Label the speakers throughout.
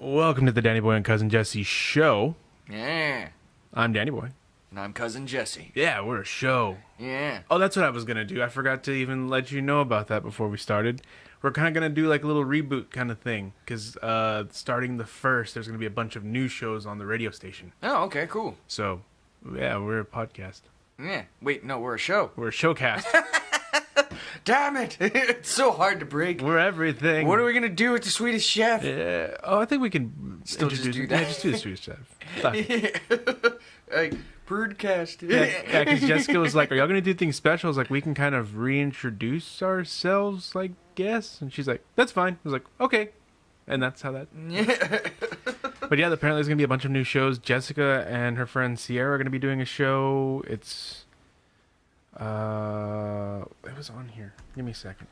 Speaker 1: Welcome to the Danny Boy and Cousin Jesse show.
Speaker 2: Yeah.
Speaker 1: I'm Danny Boy.
Speaker 2: And I'm Cousin Jesse.
Speaker 1: Yeah, we're a show.
Speaker 2: Yeah.
Speaker 1: Oh, that's what I was going to do. I forgot to even let you know about that before we started. We're kind of going to do like a little reboot kind of thing. Because starting the 1st, there's going to be a bunch of new shows on the radio station.
Speaker 2: Oh, okay, cool.
Speaker 1: So, yeah, we're a podcast.
Speaker 2: Yeah. Wait, no, we're a show.
Speaker 1: We're a showcast.
Speaker 2: Damn it. It's so hard to break.
Speaker 1: We're everything.
Speaker 2: What are we going to do with the Swedish Chef?
Speaker 1: Yeah. Oh, I think we can
Speaker 2: Still just do that.
Speaker 1: Yeah, just do the Swedish Chef. Fuck it.
Speaker 2: Like, broadcast.
Speaker 1: Yeah, because Jessica was like, are y'all going to do things special? I was like, we can kind of reintroduce ourselves, I guess. And she's like, that's fine. I was like, okay. And that's how that... But yeah, apparently there's going to be a bunch of new shows. Jessica and her friend Sierra are going to be doing a show. It's... it was on here. Give me a second.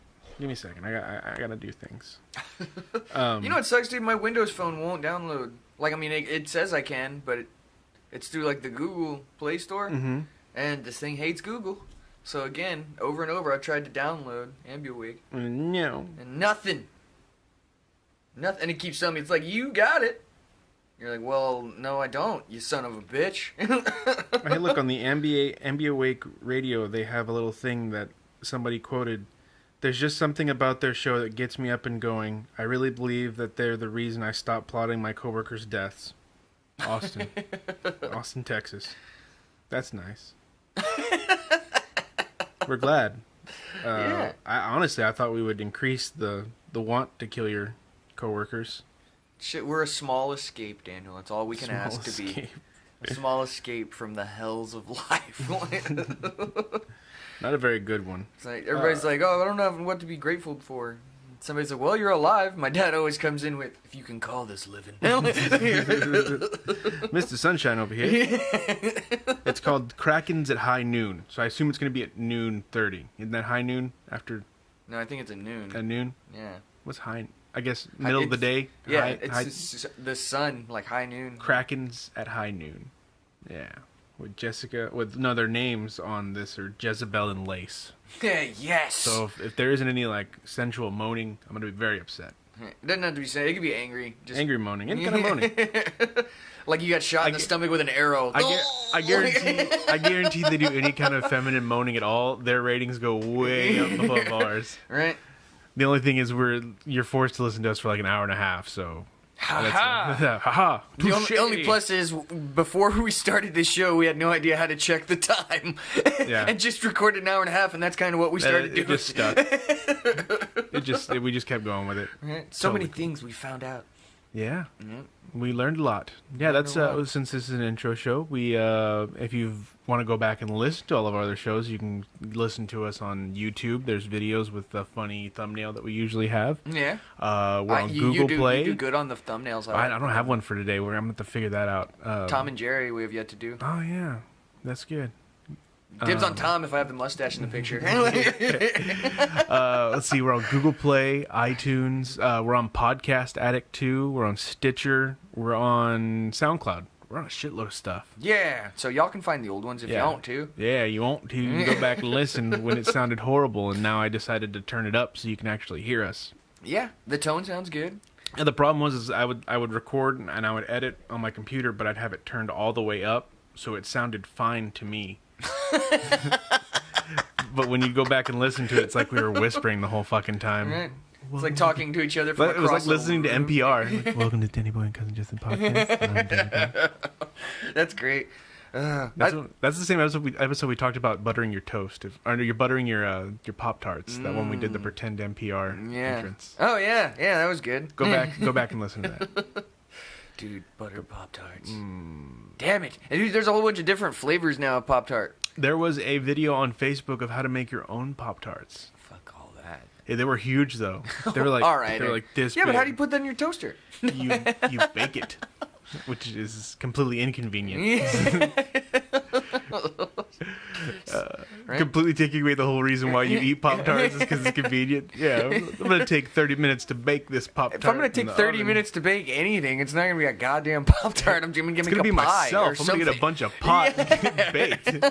Speaker 1: I gotta do things.
Speaker 2: You know what sucks, dude? My Windows phone won't download. Like, I mean, it says I can, but it's through, like, the Google Play Store.
Speaker 1: Mm-hmm.
Speaker 2: And this thing hates Google. So, again, over and over, I've tried to download Ambiawake.
Speaker 1: No.
Speaker 2: And nothing. Nothing. And it keeps telling me, it's like, you got it. You're like, well, no, I don't, you son of a bitch.
Speaker 1: Hey, look, on the Ambiawake Radio, they have a little thing that somebody quoted. There's just something about their show that gets me up and going. I really believe that they're the reason I stopped plotting my coworkers' deaths. Austin. Austin, Texas. That's nice. We're glad.
Speaker 2: Yeah.
Speaker 1: I thought we would increase the want to kill your coworkers.
Speaker 2: Shit, we're a small escape, Daniel. That's all we can ask to be. A small escape from the hells of life.
Speaker 1: Not a very good one.
Speaker 2: It's like, everybody's like, oh, I don't know what to be grateful for. Somebody's like, well, you're alive. My dad always comes in with, if you can call this living.
Speaker 1: Mr. Sunshine over here. It's called Krakens at High Noon. So I assume it's going to be at noon 30. Isn't that high noon after?
Speaker 2: No, I think it's at noon.
Speaker 1: At noon?
Speaker 2: Yeah.
Speaker 1: What's high? I guess middle of the day?
Speaker 2: Yeah, it's the sun, like high noon.
Speaker 1: Krakens at High Noon. Yeah. With Jessica, their names on this are Jezebel and Lace.
Speaker 2: Yes.
Speaker 1: So if there isn't any like sensual moaning, I'm gonna be very upset.
Speaker 2: It doesn't have to be sad. It could be angry. Just
Speaker 1: angry moaning. Any kind of moaning.
Speaker 2: Like you got shot in the stomach with an arrow.
Speaker 1: I guarantee they do any kind of feminine moaning at all, their ratings go way up above ours.
Speaker 2: Right.
Speaker 1: The only thing is you're forced to listen to us for like an hour and a half, so...
Speaker 2: Ha-ha! The only plus is, before we started this show, we had no idea how to check the time.
Speaker 1: Yeah.
Speaker 2: And just recorded an hour and a half, and that's kind of what we started doing.
Speaker 1: It just stuck. We just kept going with it.
Speaker 2: Right. So many things we found out.
Speaker 1: Yeah.
Speaker 2: Mm-hmm.
Speaker 1: We learned a lot. Yeah, that's since this is an intro show, we if you want to go back and listen to all of our other shows, you can listen to us on YouTube. There's videos with the funny thumbnail that we usually have.
Speaker 2: Yeah.
Speaker 1: We're on GooglePlay.
Speaker 2: You do good on the thumbnails.
Speaker 1: I don't have one for today. I'm going to have to figure that out.
Speaker 2: Tom and Jerry we have yet to do.
Speaker 1: Oh, yeah. That's good.
Speaker 2: Dibs on Tom if I have the mustache in the picture.
Speaker 1: Let's see. We're on Google Play, iTunes. We're on Podcast Addict 2. We're on Stitcher. We're on SoundCloud. We're on a shitload of stuff.
Speaker 2: Yeah. So y'all can find the old ones if you want to.
Speaker 1: Yeah, you want to. You can go back and listen when it sounded horrible, and now I decided to turn it up so you can actually hear us.
Speaker 2: Yeah, the tone sounds good.
Speaker 1: And the problem was I would record and I would edit on my computer, but I'd have it turned all the way up, so it sounded fine to me. But when you go back and listen to it, it's like we were whispering the whole fucking time.
Speaker 2: Right. It's like talking to each other from across
Speaker 1: it was like listening to
Speaker 2: room.
Speaker 1: NPR. Like, welcome to Danny Boy and Cousin Justin podcast.
Speaker 2: That's great.
Speaker 1: That's the same episode we talked about buttering your toast. You're buttering your Pop-Tarts. That one we did the pretend NPR entrance.
Speaker 2: Oh, yeah. Yeah, that was good.
Speaker 1: Go back and listen to that.
Speaker 2: Dude, butter Pop-Tarts. Damn it. And dude, there's a whole bunch of different flavors now of Pop-Tart.
Speaker 1: There was a video on Facebook of how to make your own Pop-Tarts.
Speaker 2: Fuck all that.
Speaker 1: Yeah, they were huge, though. They were like,
Speaker 2: all right.
Speaker 1: They were like this
Speaker 2: Yeah,
Speaker 1: big.
Speaker 2: but how do you put that in your toaster?
Speaker 1: You bake it, which is completely inconvenient.
Speaker 2: Right?
Speaker 1: Completely taking away the whole reason why you eat Pop-Tarts is because it's convenient. Yeah, I'm going to take 30 minutes to bake this Pop-Tart.
Speaker 2: If I'm going to take 30 minutes to bake anything, it's not going to be a goddamn Pop-Tart. I'm going to make a pie
Speaker 1: myself.
Speaker 2: or
Speaker 1: I'm
Speaker 2: something.
Speaker 1: going to get a bunch of pot and get it baked.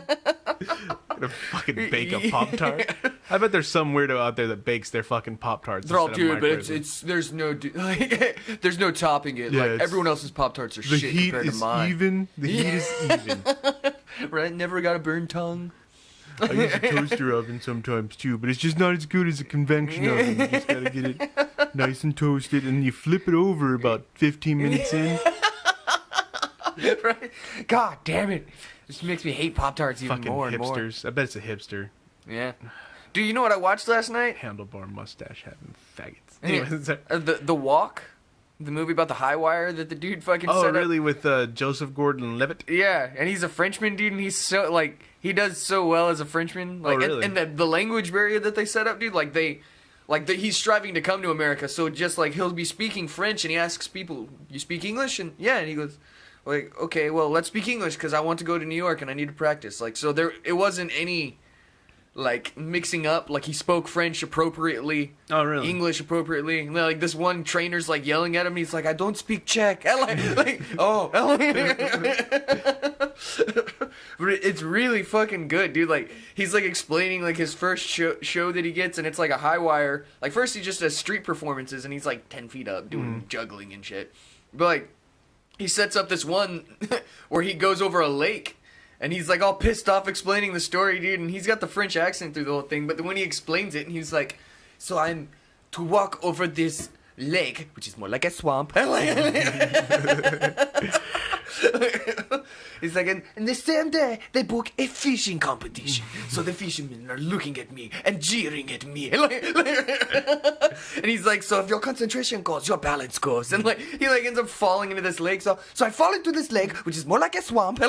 Speaker 1: Gonna fucking bake a Pop-Tart. I bet there's some weirdo out there that bakes their fucking Pop-Tarts.
Speaker 2: They're all dude, but there's no there's no topping it. Yeah, like everyone else's Pop-Tarts are shit compared to mine.
Speaker 1: The heat is even.
Speaker 2: Right? Never got a burned tongue.
Speaker 1: I use a toaster oven sometimes too, but it's just not as good as a convection oven. You just gotta get it nice and toasted, and you flip it over about 15 minutes in.
Speaker 2: Right? God damn it. This makes me hate Pop-Tarts even
Speaker 1: fucking
Speaker 2: more and more.
Speaker 1: hipsters. I bet it's a hipster.
Speaker 2: Yeah. Dude, you know what I watched last night?
Speaker 1: Handlebar mustache having faggots.
Speaker 2: Anyway, the Walk? The movie about the high wire that the dude fucking set up?
Speaker 1: Oh, really? With Joseph Gordon-Levitt?
Speaker 2: Yeah, and he's a Frenchman, dude, and he's so, like, he does so well as a Frenchman. Like,
Speaker 1: really?
Speaker 2: And the language barrier that they set up, dude, like, he's striving to come to America, so just, like, he'll be speaking French, and he asks people, you speak English? And, yeah, and he goes, like, okay, well, let's speak English, because I want to go to New York, and I need to practice. Like, so it wasn't any... like mixing up, like he spoke French appropriately, English appropriately. Like this one trainer's like yelling at him. He's like, "I don't speak Czech." But it's really fucking good, dude. Like he's like explaining like his first show that he gets, and it's like a high wire. Like first he just does street performances, and he's like 10 feet up doing juggling and shit. But like he sets up this one where he goes over a lake. And he's like all pissed off explaining the story, dude. And he's got the French accent through the whole thing. But when he explains it, and he's like, so I'm to walk over this lake, which is more like a swamp. He's like, and the same day, they book a fishing competition. So the fishermen are looking at me and jeering at me. And he's like, so if your concentration goes, your balance goes. And like he like ends up falling into this lake. So I fall into this lake, which is more like a swamp.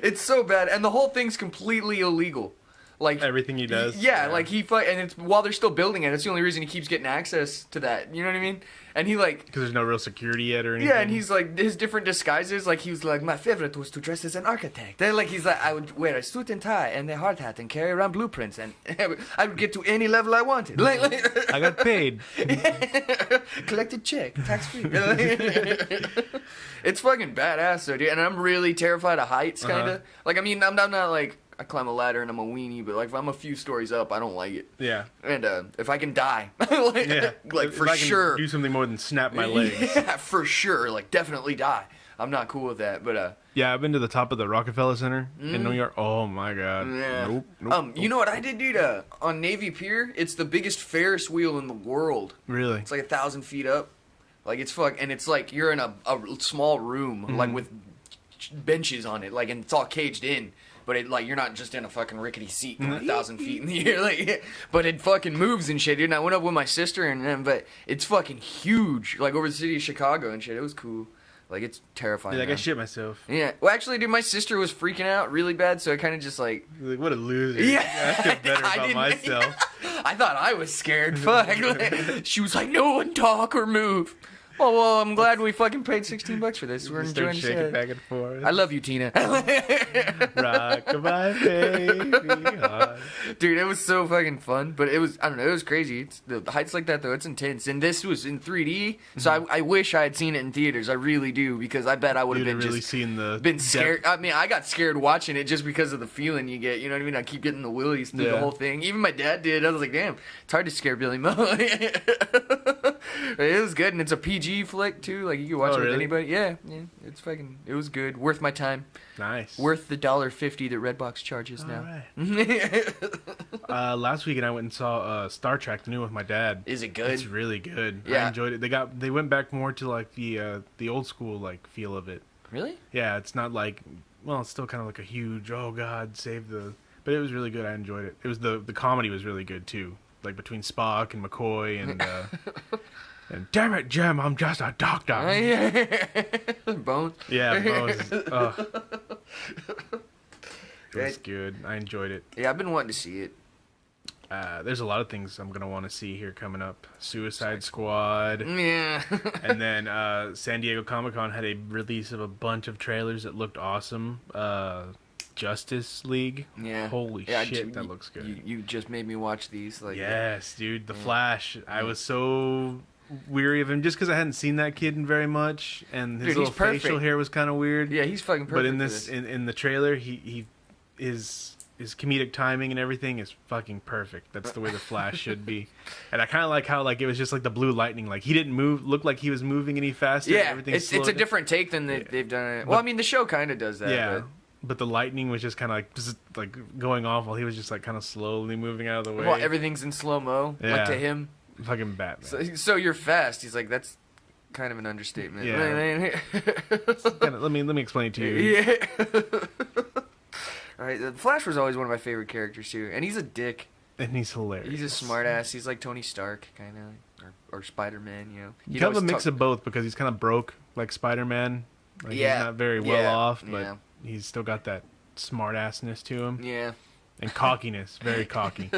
Speaker 2: It's so bad. And the whole thing's completely illegal. Like
Speaker 1: everything he does.
Speaker 2: Yeah, like and it's while they're still building it. It's the only reason he keeps getting access to that. You know what I mean? And he like
Speaker 1: because there's no real security yet or anything.
Speaker 2: Yeah, and he's like his different disguises. Like he was like my favorite was to dress as an architect. Then like he's like I would wear a suit and tie and a hard hat and carry around blueprints and I would get to any level I wanted. Like
Speaker 1: I got paid.
Speaker 2: Collected check, tax free. It's fucking badass though, dude. And I'm really terrified of heights, kinda. Uh-huh. Like I mean I'm not like. I climb a ladder and I'm a weenie, but like if I'm a few stories up, I don't like it.
Speaker 1: Yeah.
Speaker 2: And if I can die, like for sure,
Speaker 1: do something more than snap my legs.
Speaker 2: Yeah, for sure, like definitely die. I'm not cool with that, but
Speaker 1: yeah, I've been to the top of the Rockefeller Center in New York. Oh my god.
Speaker 2: Yeah. Nope. You know what I did, dude? On Navy Pier, it's the biggest Ferris wheel in the world.
Speaker 1: Really?
Speaker 2: It's like 1,000 feet up. Like it's and it's like you're in a small room, like with benches on it, like and it's all caged in. But it like you're not just in a fucking rickety seat going 1,000 feet in the air, like. But it fucking moves and shit, dude. And I went up with my sister and them, but it's fucking huge, like over the city of Chicago and shit. It was cool. Like it's terrifying.
Speaker 1: Yeah, like I shit myself.
Speaker 2: Yeah. Well, actually, dude, my sister was freaking out really bad, so I kind of just like
Speaker 1: what a loser.
Speaker 2: Yeah,
Speaker 1: I feel better about myself.
Speaker 2: I thought I was scared. Fuck. She was like, "No one talk or move." Oh, well, I'm glad we fucking paid $16 for this. We're enjoying it.
Speaker 1: Shaking back and forth.
Speaker 2: I love you, Tina.
Speaker 1: Rock-a-bye, baby.
Speaker 2: Dude, it was so fucking fun. But it was, I don't know, it was crazy. The heights like that, though, it's intense. And this was in 3D, so I wish I had seen it in theaters. I really do, because I bet I would have been
Speaker 1: really seen
Speaker 2: been scared. I mean, I got scared watching it just because of the feeling you get. You know what I mean? I keep getting the willies through the whole thing. Even my dad did. I was like, damn, it's hard to scare Billy Mo. It was good, and it's a PG flick too, like you can watch it with anybody. Yeah, it's fucking. It was good, worth my time.
Speaker 1: Nice.
Speaker 2: Worth the $1.50 that Redbox charges now.
Speaker 1: Right. Last weekend I went and saw Star Trek the new with my dad.
Speaker 2: Is it good?
Speaker 1: It's really good.
Speaker 2: Yeah.
Speaker 1: I enjoyed it. They went back more to like the old school like feel of it.
Speaker 2: Really?
Speaker 1: Yeah, it's not like it's still kind of like a huge but it was really good. I enjoyed it. It was the comedy was really good too, like between Spock and McCoy and. And damn it, Jim, I'm just a doctor.
Speaker 2: Bones.
Speaker 1: Yeah, Bones. It was good. I enjoyed it.
Speaker 2: Yeah, I've been wanting to see it.
Speaker 1: There's a lot of things I'm going to want to see here coming up. Suicide Squad.
Speaker 2: Yeah.
Speaker 1: And then San Diego Comic-Con had a release of a bunch of trailers that looked awesome. Justice League.
Speaker 2: Yeah.
Speaker 1: Holy shit, that looks good.
Speaker 2: You just made me watch these. Like
Speaker 1: yes, dude. The Flash. I was so weary of him just because I hadn't seen that kid in very much, and his little facial hair was kind of weird.
Speaker 2: Yeah, he's fucking perfect.
Speaker 1: But in this, in the trailer, he is. His comedic timing and everything is fucking perfect. That's the way the Flash should be. And I kind of like how it was just like the blue lightning. Like he didn't look like he was moving any faster.
Speaker 2: Yeah, it's a different take than they've done it. Well, I mean, the show kind of does that.
Speaker 1: Yeah, but the lightning was just kind of like going off while he was just like kind of slowly moving out of the way.
Speaker 2: Well, everything's in slow-mo, like to him.
Speaker 1: Fucking Batman.
Speaker 2: So you're fast. He's like, that's kind of an understatement.
Speaker 1: Yeah. let me explain it to you.
Speaker 2: Yeah. All right, the Flash was always one of my favorite characters too, and he's a dick.
Speaker 1: And he's hilarious.
Speaker 2: He's a smartass. He's like Tony Stark, kind of, or Spider-Man.
Speaker 1: He's kind of a mix of both because he's kind of broke, like Spider-Man. Like, he's not very well off, but he's still got that smartassness to him.
Speaker 2: Yeah.
Speaker 1: And cockiness, very cocky.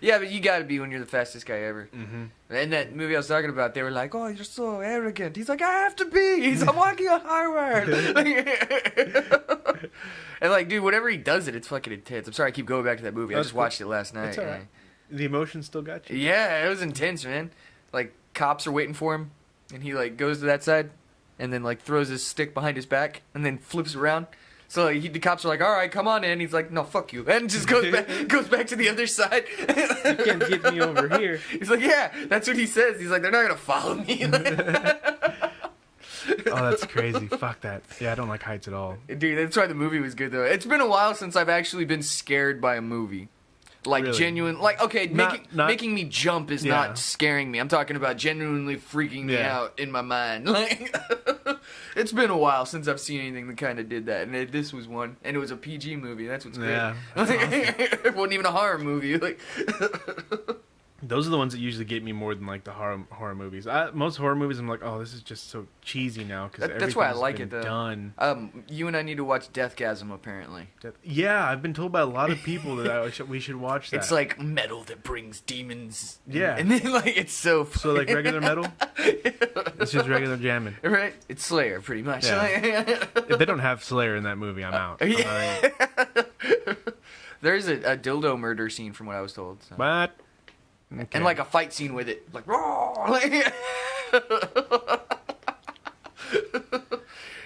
Speaker 2: Yeah, but you got to be when you're the fastest guy ever.
Speaker 1: Mm-hmm.
Speaker 2: And that movie I was talking about, they were like, "Oh, you're so arrogant." He's like, "I have to be. I'm walking on high wire." And like, dude, whenever he does it, it's fucking intense. I'm sorry, I keep going back to that movie. I just watched it last night.
Speaker 1: That's all right. The emotion still got you.
Speaker 2: Yeah, it was intense, man. Like, cops are waiting for him, and he like goes to that side, and then like throws his stick behind his back, and then flips around. So like, the cops are like, "All right, come on in." He's like, "No, fuck you," and just goes back to the other side.
Speaker 1: You can't get me over here.
Speaker 2: He's like, "Yeah, that's what he says." He's like, "They're not gonna follow me."
Speaker 1: Oh, that's crazy. Fuck that. Yeah, I don't like heights at all.
Speaker 2: Dude, that's why the movie was good though. It's been a while since I've actually been scared by a movie. Like, really? Genuine, like, okay, making me jump is not scaring me. I'm talking about genuinely freaking me out in my mind. Like, it's been a while since I've seen anything that kind of did that, and this was one, and it was a PG movie. That's what's great.
Speaker 1: Yeah, that's awesome.
Speaker 2: It wasn't even a horror movie. Like,
Speaker 1: those are the ones that usually get me more than like the horror movies. Most horror movies, I'm like, oh, this is just so cheesy now because
Speaker 2: that's why I like it though.
Speaker 1: Done.
Speaker 2: You and I need to watch Deathgasm apparently.
Speaker 1: Yeah, I've been told by a lot of people that we should watch that.
Speaker 2: It's like metal that brings demons.
Speaker 1: Yeah,
Speaker 2: and then like it's so funny.
Speaker 1: So like regular metal. It's just regular jamming.
Speaker 2: Right, it's Slayer pretty much.
Speaker 1: Yeah. If they don't have Slayer in that movie, I'm out.
Speaker 2: Yeah. There's a dildo murder scene from what I was told. So.
Speaker 1: What? Okay.
Speaker 2: And like a fight scene with it, like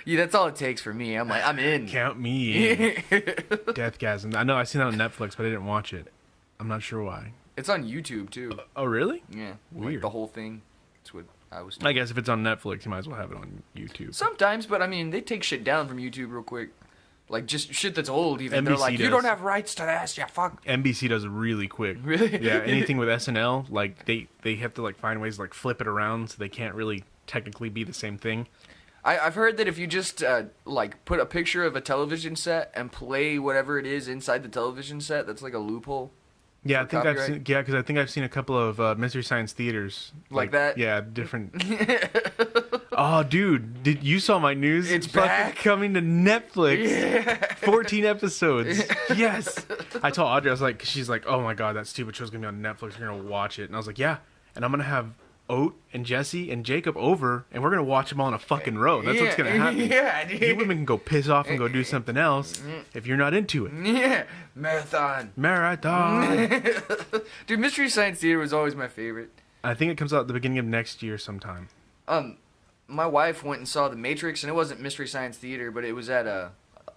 Speaker 2: yeah, that's all it takes for me. I'm like, I'm in.
Speaker 1: Count me in. Deathgasm. I know I've seen that on Netflix, but I didn't watch it. I'm not sure why.
Speaker 2: It's on YouTube too.
Speaker 1: Oh really?
Speaker 2: Yeah,
Speaker 1: weird.
Speaker 2: Like the whole thing. That's what I was told.
Speaker 1: I guess if it's on Netflix, you might as well have it on YouTube.
Speaker 2: Sometimes, but I mean, they take shit down from YouTube real quick. Like, just shit that's old, even.
Speaker 1: NBC
Speaker 2: They're like,
Speaker 1: does.
Speaker 2: "You don't have rights to this, yeah, fuck."
Speaker 1: NBC does it really quick.
Speaker 2: Really?
Speaker 1: Yeah, anything with SNL, like, they have to, like, find ways to, like, flip it around so they can't really technically be the same thing.
Speaker 2: I've heard that if you just, like, put a picture of a television set and play whatever it is inside the television set, that's like a loophole.
Speaker 1: Yeah, because I think I've seen a couple of Mystery Science Theaters.
Speaker 2: Like that?
Speaker 1: Yeah, different... Oh, dude, you saw my news?
Speaker 2: It's back.
Speaker 1: Coming to Netflix.
Speaker 2: Yeah.
Speaker 1: 14 episodes. Yes. I told Audrey, I was like, she's like, oh my God, that stupid show's going to be on Netflix. We're going to watch it. And I was like, yeah. And I'm going to have Oat and Jesse and Jacob over, and we're going to watch them all in a fucking row. That's what's going to happen.
Speaker 2: Yeah, dude.
Speaker 1: You women can go piss off and go do something else if you're not into it.
Speaker 2: Yeah. Marathon. Dude, Mystery Science Theater was always my favorite.
Speaker 1: I think it comes out at the beginning of next year sometime.
Speaker 2: My wife went and saw The Matrix, and it wasn't Mystery Science Theater, but it was at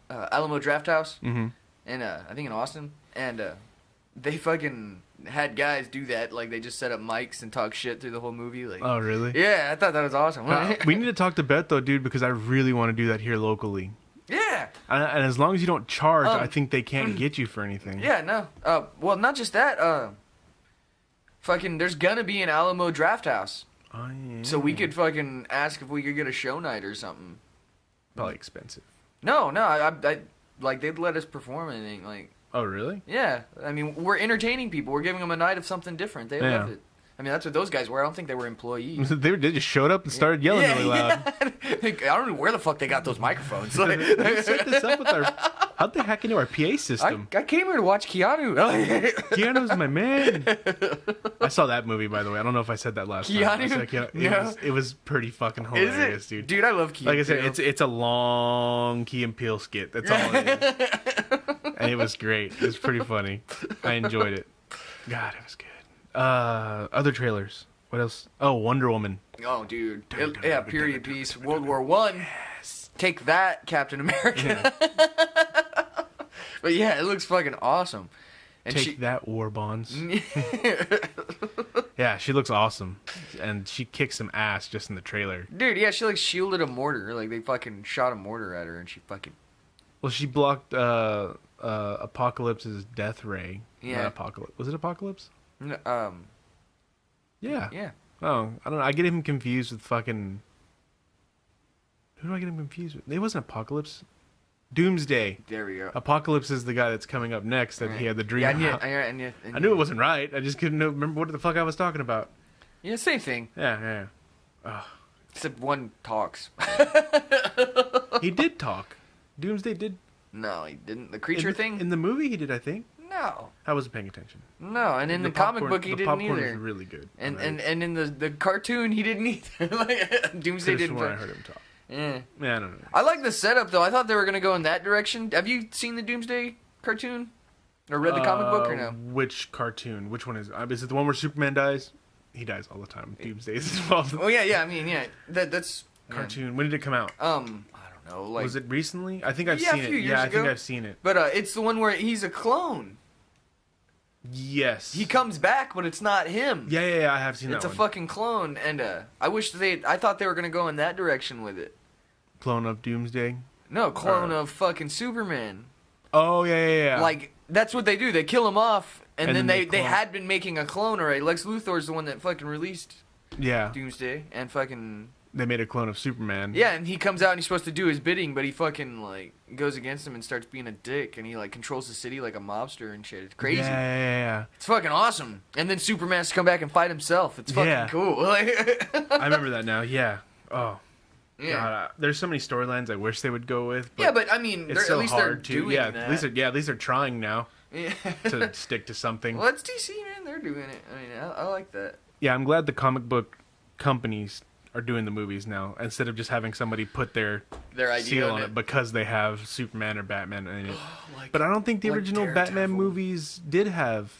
Speaker 2: Alamo Drafthouse, and I think in Austin, and they fucking had guys do that. Like, they just set up mics and talk shit through the whole movie. Like,
Speaker 1: oh, really?
Speaker 2: Yeah, I thought that was awesome.
Speaker 1: We need to talk to Beth, though, dude, because I really want to do that here locally.
Speaker 2: Yeah.
Speaker 1: And as long as you don't charge, I think they can't get you for anything.
Speaker 2: Yeah, no. Well, not just that. Fucking, there's gonna be an Alamo Drafthouse.
Speaker 1: Oh, yeah.
Speaker 2: So we could fucking ask if we could get a show night or something.
Speaker 1: Probably expensive.
Speaker 2: No, I like, they'd let us perform anything, like.
Speaker 1: Oh, really?
Speaker 2: Yeah. I mean, we're entertaining people. We're giving them a night of something different. They love it. I mean, that's what those guys were. I don't think they were employees.
Speaker 1: They just showed up and started yelling really loud.
Speaker 2: I don't know where the fuck they got those microphones.
Speaker 1: Who set this up with our... How'd they hack into our PA system?
Speaker 2: I came here to watch Keanu.
Speaker 1: Keanu's my man. I saw that movie, by the way. I don't know if I said that last time.
Speaker 2: Keanu?
Speaker 1: It was pretty fucking hilarious, dude.
Speaker 2: Dude, I love Key
Speaker 1: Like I said, it's a long Key and Peele skit. That's all it is. And it was great. It was pretty funny. I enjoyed it. God, it was good. Other trailers. What else? Oh, Wonder Woman.
Speaker 2: Oh, dude. Yeah, period piece. World War One. Yes. Take that, Captain America. Yeah. But yeah, it looks fucking awesome. And
Speaker 1: Take that, War Bonds. Yeah, she looks awesome. And she kicks some ass just in the trailer.
Speaker 2: Dude, yeah, she like shielded a mortar. Like they fucking shot a mortar at her and she fucking...
Speaker 1: Well, she blocked Apocalypse's death ray.
Speaker 2: Yeah.
Speaker 1: Not Apocalypse. Was it Apocalypse?
Speaker 2: Yeah.
Speaker 1: Yeah. Oh, I don't know. I get him confused with fucking... Who do I get him confused with? It wasn't Apocalypse. Doomsday.
Speaker 2: There we go.
Speaker 1: Apocalypse is the guy that's coming up next that he had the dream about.
Speaker 2: I
Speaker 1: knew it wasn't right. I just couldn't remember what the fuck I was talking about.
Speaker 2: Yeah, same thing.
Speaker 1: Yeah. Oh.
Speaker 2: Except one talks.
Speaker 1: He did talk. Doomsday did.
Speaker 2: No, he didn't. The creature thing?
Speaker 1: In the movie, he did, I think.
Speaker 2: No.
Speaker 1: I wasn't paying attention.
Speaker 2: No, and in the comic book, he didn't either.
Speaker 1: The popcorn was really good.
Speaker 2: And in the cartoon, he didn't either. Like, Doomsday didn't.
Speaker 1: I heard him talk.
Speaker 2: Yeah,
Speaker 1: I don't know.
Speaker 2: I like the setup though. I thought they were gonna go in that direction. Have you seen the Doomsday cartoon, or read the comic book, or no?
Speaker 1: Which cartoon? Which one is? Is it the one where Superman dies? He dies all the time. Doomsday is involved.
Speaker 2: Oh yeah. I mean, yeah. That's
Speaker 1: cartoon. When did it come out?
Speaker 2: I don't know. Like,
Speaker 1: was it recently? I think I've seen
Speaker 2: a few
Speaker 1: it.
Speaker 2: years
Speaker 1: Yeah, I
Speaker 2: ago.
Speaker 1: think I've seen it.
Speaker 2: But it's the one where he's a clone.
Speaker 1: Yes.
Speaker 2: He comes back, but it's not him.
Speaker 1: Yeah. I have seen that.
Speaker 2: It's a fucking clone, and I thought they were gonna go in that direction with it.
Speaker 1: Clone of Doomsday?
Speaker 2: No, clone of fucking Superman.
Speaker 1: Oh, yeah.
Speaker 2: Like, that's what they do. They kill him off, and then they had been making a clone already. Lex Luthor's the one that fucking released Doomsday, and fucking...
Speaker 1: They made a clone of Superman.
Speaker 2: Yeah, and he comes out and he's supposed to do his bidding, but he fucking, like, goes against him and starts being a dick, and he, like, controls the city like a mobster and shit. It's crazy.
Speaker 1: Yeah.
Speaker 2: It's fucking awesome. And then Superman has to come back and fight himself. It's fucking cool.
Speaker 1: I remember that now, yeah. Oh.
Speaker 2: Yeah.
Speaker 1: God, there's so many storylines I wish they would go with.
Speaker 2: But I mean,
Speaker 1: it's
Speaker 2: at least they're doing that.
Speaker 1: At least they're trying now to stick to something.
Speaker 2: Well, it's DC, man. They're doing it. I mean, I like that.
Speaker 1: Yeah, I'm glad the comic book companies are doing the movies now instead of just having somebody put their
Speaker 2: idea
Speaker 1: seal on it because they have Superman or Batman in it. But I don't think the original Batman movies did have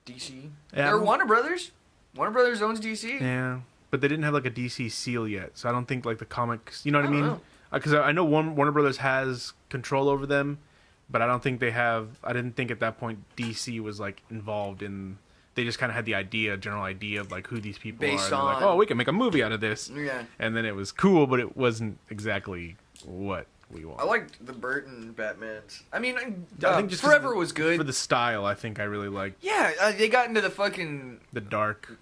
Speaker 2: DC. Yeah, they're Warner Brothers. Warner Brothers owns DC.
Speaker 1: Yeah. But they didn't have like a DC seal yet, so I don't think like the comics. You know what I mean? Because I know Warner Brothers has control over them, but I don't think they have. I didn't think at that point DC was like involved in. They just kind of had the general idea of like who these people
Speaker 2: based
Speaker 1: are.
Speaker 2: On...
Speaker 1: Like, oh, we can make a movie out of this.
Speaker 2: Yeah.
Speaker 1: And then it was cool, but it wasn't exactly what we want.
Speaker 2: I liked the Burton Batmans. I mean,
Speaker 1: I think just
Speaker 2: Forever was good
Speaker 1: for the style. I think I really liked.
Speaker 2: Yeah, they got into the
Speaker 1: dark.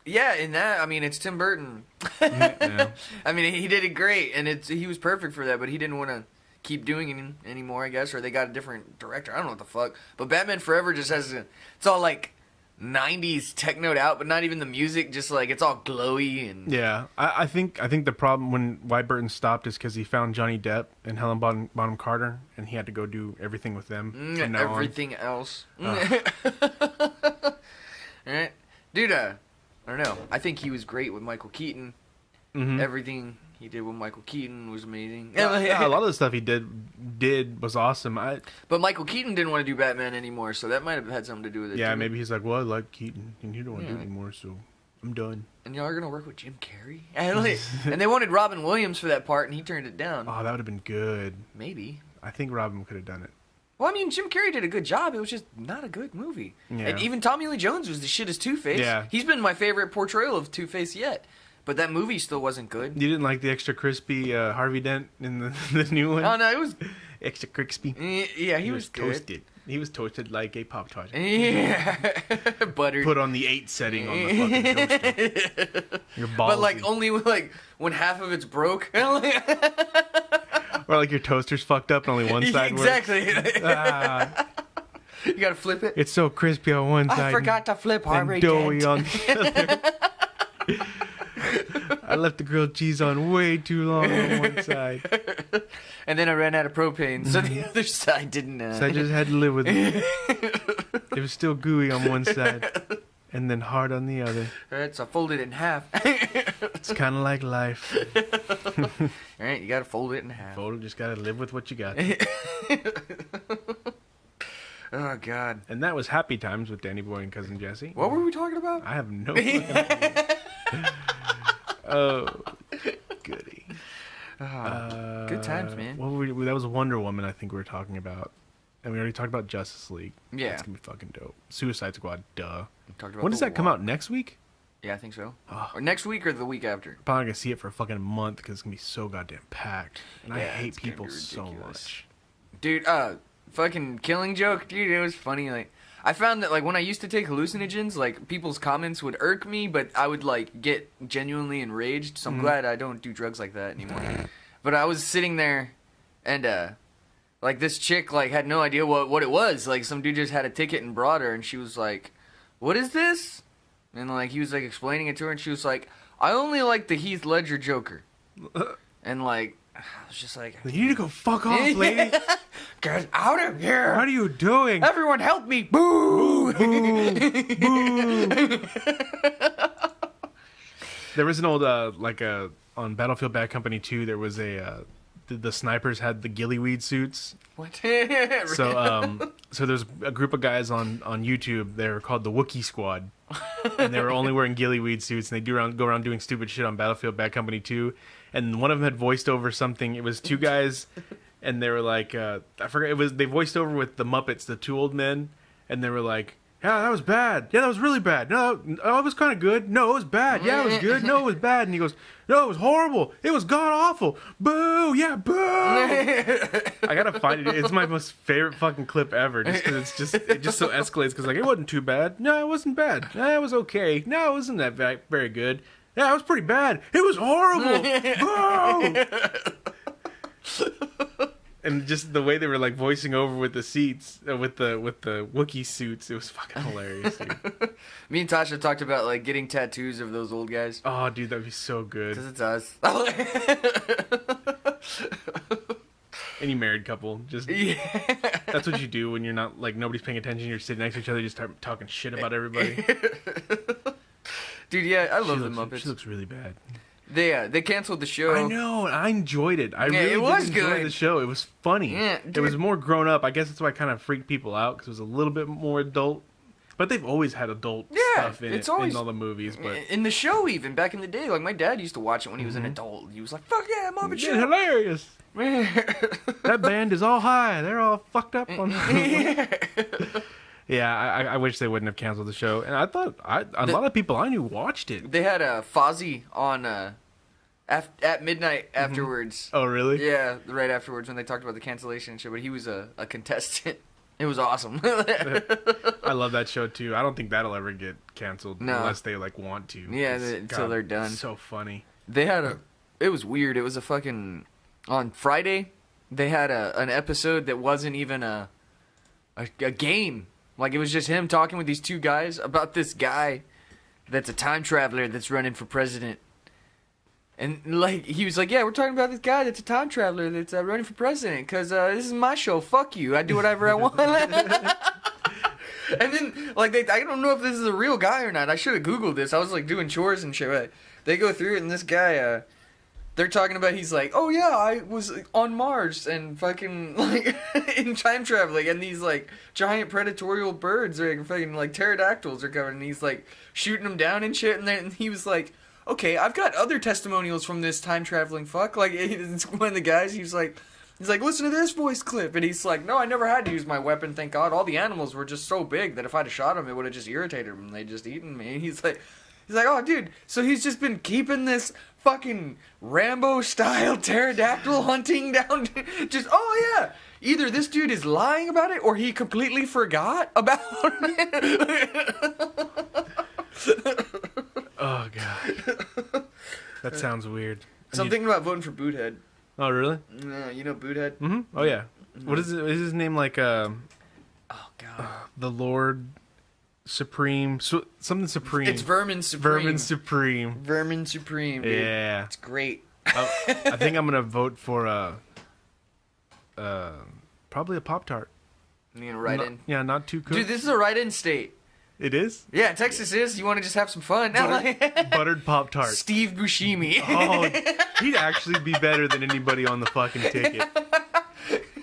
Speaker 2: Yeah, in that, I mean, it's Tim Burton.
Speaker 1: Yeah.
Speaker 2: I mean, he did it great, and he was perfect for that, but he didn't want to keep doing it anymore, I guess, or they got a different director. I don't know what the fuck. But Batman Forever just has it's all like 90s technoed out, but not even the music, just like it's all glowy and...
Speaker 1: Yeah, I think the problem why Burton stopped is because he found Johnny Depp and Helen Bonham Carter, and he had to go do everything with them.
Speaker 2: Everything else. All right. Dude, I don't know. I think he was great with Michael Keaton. Mm-hmm. Everything he did with Michael Keaton was amazing.
Speaker 1: Yeah, a lot of the stuff he did was awesome.
Speaker 2: But Michael Keaton didn't want to do Batman anymore, so that might have had something to do with it.
Speaker 1: Yeah,
Speaker 2: too.
Speaker 1: Maybe he's like, well, I like Keaton, and you don't want to do it anymore, so I'm done.
Speaker 2: And y'all are gonna work with Jim Carrey, and they wanted Robin Williams for that part, and he turned it down.
Speaker 1: Oh, that would have been good.
Speaker 2: Maybe.
Speaker 1: I think Robin could have done it.
Speaker 2: Well, I mean, Jim Carrey did a good job. It was just not a good movie. Yeah. And even Tommy Lee Jones was the shit as Two-Face.
Speaker 1: Yeah.
Speaker 2: He's been my favorite portrayal of Two-Face yet. But that movie still wasn't good.
Speaker 1: You didn't like the extra crispy Harvey Dent in the new one?
Speaker 2: Oh, no, it was...
Speaker 1: Extra crispy?
Speaker 2: Yeah, he was good.
Speaker 1: Toasted. He was toasted like a Pop-Tart.
Speaker 2: Yeah. Buttered.
Speaker 1: Put on the 8 setting on the fucking toaster. You're ballsy.
Speaker 2: But, like, only when half of it's broke.
Speaker 1: Or like your toaster's fucked up and only one side
Speaker 2: exactly.
Speaker 1: works.
Speaker 2: You gotta flip it.
Speaker 1: It's so crispy on one side.
Speaker 2: I forgot to flip Harvey
Speaker 1: and doughy on the other. I left the grilled cheese on way too long on one side.
Speaker 2: And then I ran out of propane, so the other side didn't...
Speaker 1: So I just had to live with it. It was still gooey on one side. And then hard on the other.
Speaker 2: Alright, so I folded it in half.
Speaker 1: It's kind of like life.
Speaker 2: Alright, you gotta fold it in half.
Speaker 1: Just gotta live with what you got.
Speaker 2: Oh, God.
Speaker 1: And that was Happy Times with Danny Boy and Cousin Jesse.
Speaker 2: What were we talking about?
Speaker 1: I have no fucking idea. Oh, goody.
Speaker 2: Good times, man.
Speaker 1: Well, that was Wonder Woman, I think we were talking about. And we already talked about Justice League.
Speaker 2: Yeah.
Speaker 1: That's going to be fucking dope. Suicide Squad, duh.
Speaker 2: Talked about
Speaker 1: When does that come out? Next week?
Speaker 2: Yeah, I think so.
Speaker 1: Oh.
Speaker 2: Or next week or the week after.
Speaker 1: Probably going to see it for a fucking month because it's going to be so goddamn packed. And I
Speaker 2: Yeah,
Speaker 1: hate
Speaker 2: it's gonna
Speaker 1: people
Speaker 2: be
Speaker 1: so
Speaker 2: ridiculous.
Speaker 1: much.
Speaker 2: Dude, fucking Killing Joke, dude, it was funny. Like, I found that, like, when I used to take hallucinogens, like, people's comments would irk me, but I would, like, get genuinely enraged. So I'm glad I don't do drugs like that anymore. But I was sitting there, and, like, this chick, like, had no idea what it was. Like, some dude just had a ticket and brought her, and she was like, "What is this?" And, like, he was, like, explaining it to her, and she was like, "I only like the Heath Ledger Joker." And, like, I was just like...
Speaker 1: You need to go fuck off, lady.
Speaker 2: Get out of here!
Speaker 1: What are you doing?
Speaker 2: Everyone help me! Boo!
Speaker 1: Boo! There was an old, on Battlefield Bad Company 2, there was the snipers had the gillyweed suits.
Speaker 2: What?
Speaker 1: So there's a group of guys on YouTube. They were called the Wookiee Squad, and they were only wearing gillyweed suits, and they go around doing stupid shit on Battlefield Bad Company 2. And one of them had voiced over something. It was two guys, and they were like, I forget. They voiced over with the Muppets, the two old men, and they were like, "Yeah, that was bad. Yeah, that was really bad. No, it was kind of good. No, it was bad. Yeah, it was good. No, it was bad." And he goes, "No, it was horrible. It was god awful. Boo! Yeah, boo!" I gotta find it. It's my most favorite fucking clip ever, just because it just so escalates. Because like, it wasn't too bad. No, it wasn't bad. No, it was okay. No, it wasn't that very good. Yeah, it was pretty bad. It was horrible. Boo! And just the way they were like voicing over with the seats, with the Wookiee suits, it was fucking hilarious, dude.
Speaker 2: Me and Tasha talked about like getting tattoos of those old guys.
Speaker 1: Oh, dude, that'd be so good.
Speaker 2: Because it's us.
Speaker 1: Any married couple, just that's what you do when you're not like nobody's paying attention. You're sitting next to each other, you just start talking shit about everybody.
Speaker 2: Dude, yeah, I love the Muppets.
Speaker 1: She looks really bad.
Speaker 2: They canceled the show.
Speaker 1: I know, and I enjoyed it. I really
Speaker 2: it was
Speaker 1: did enjoy
Speaker 2: good.
Speaker 1: the show. It was funny.
Speaker 2: Yeah,
Speaker 1: it was more grown up. I guess that's why it kind of freaked people out because it was a little bit more adult. But they've always had adult stuff in it in all the movies. But
Speaker 2: in the show, even back in the day, like my dad used to watch it when he was an adult. He was like, "Fuck yeah, Muppet Show,
Speaker 1: hilarious." That band is all high. They're all fucked up on. Yeah, I wish they wouldn't have canceled the show. And I thought a lot of people I knew watched it.
Speaker 2: They had Fozzie on at midnight afterwards.
Speaker 1: Oh, really?
Speaker 2: Yeah, right afterwards when they talked about the cancellation and shit. But he was a contestant. It was awesome.
Speaker 1: I love that show too. I don't think that'll ever get canceled unless they like want to.
Speaker 2: Yeah, until they're done.
Speaker 1: So funny.
Speaker 2: They had it was weird. It was a fucking on Friday. They had an episode that wasn't even a game. Like, it was just him talking with these two guys about this guy that's a time traveler that's running for president. And, like, he was like, "Yeah, we're talking about this guy that's a time traveler that's running for president because this is my show. Fuck you. I do whatever I want." And then, like, I don't know if this is a real guy or not. I should have Googled this. I was, like, doing chores and shit. But they go through it, and this guy... they're talking about, he's like, "Oh yeah, I was on Mars and fucking, like, in time traveling, and these, like, giant predatorial birds, or fucking, like, pterodactyls are coming," and he's, like, shooting them down and shit, and then he was like, "Okay, I've got other testimonials from this time traveling fuck," like, it's one of the guys, he's like, "Listen to this voice clip," and he's like, "No, I never had to use my weapon, thank God, all the animals were just so big that if I'd have shot them, it would have just irritated them, and they'd just eaten me," and he's like, "Oh, dude, so he's just been keeping this fucking Rambo-style pterodactyl hunting down, just, oh, yeah, either this dude is lying about it, or he completely forgot about it."
Speaker 1: Oh, God. That sounds weird.
Speaker 2: So I'm thinking about voting for Boothead.
Speaker 1: Oh, really?
Speaker 2: You know Boothead?
Speaker 1: Mm-hmm. Oh, yeah. What is it? Is his name like,
Speaker 2: oh, God.
Speaker 1: The Lord... Supreme, something Supreme.
Speaker 2: It's Vermin Supreme.
Speaker 1: Vermin Supreme.
Speaker 2: Vermin Supreme, dude.
Speaker 1: Yeah.
Speaker 2: It's great.
Speaker 1: I think I'm gonna vote for probably a Pop-Tart.
Speaker 2: You gonna write in?
Speaker 1: Yeah, not too cooked.
Speaker 2: Dude, this is a write-in state.
Speaker 1: It is?
Speaker 2: Yeah, Texas is. You want to just have some fun?
Speaker 1: Buttered Pop-Tart.
Speaker 2: Steve Buscemi.
Speaker 1: Oh, he'd actually be better than anybody on the fucking ticket.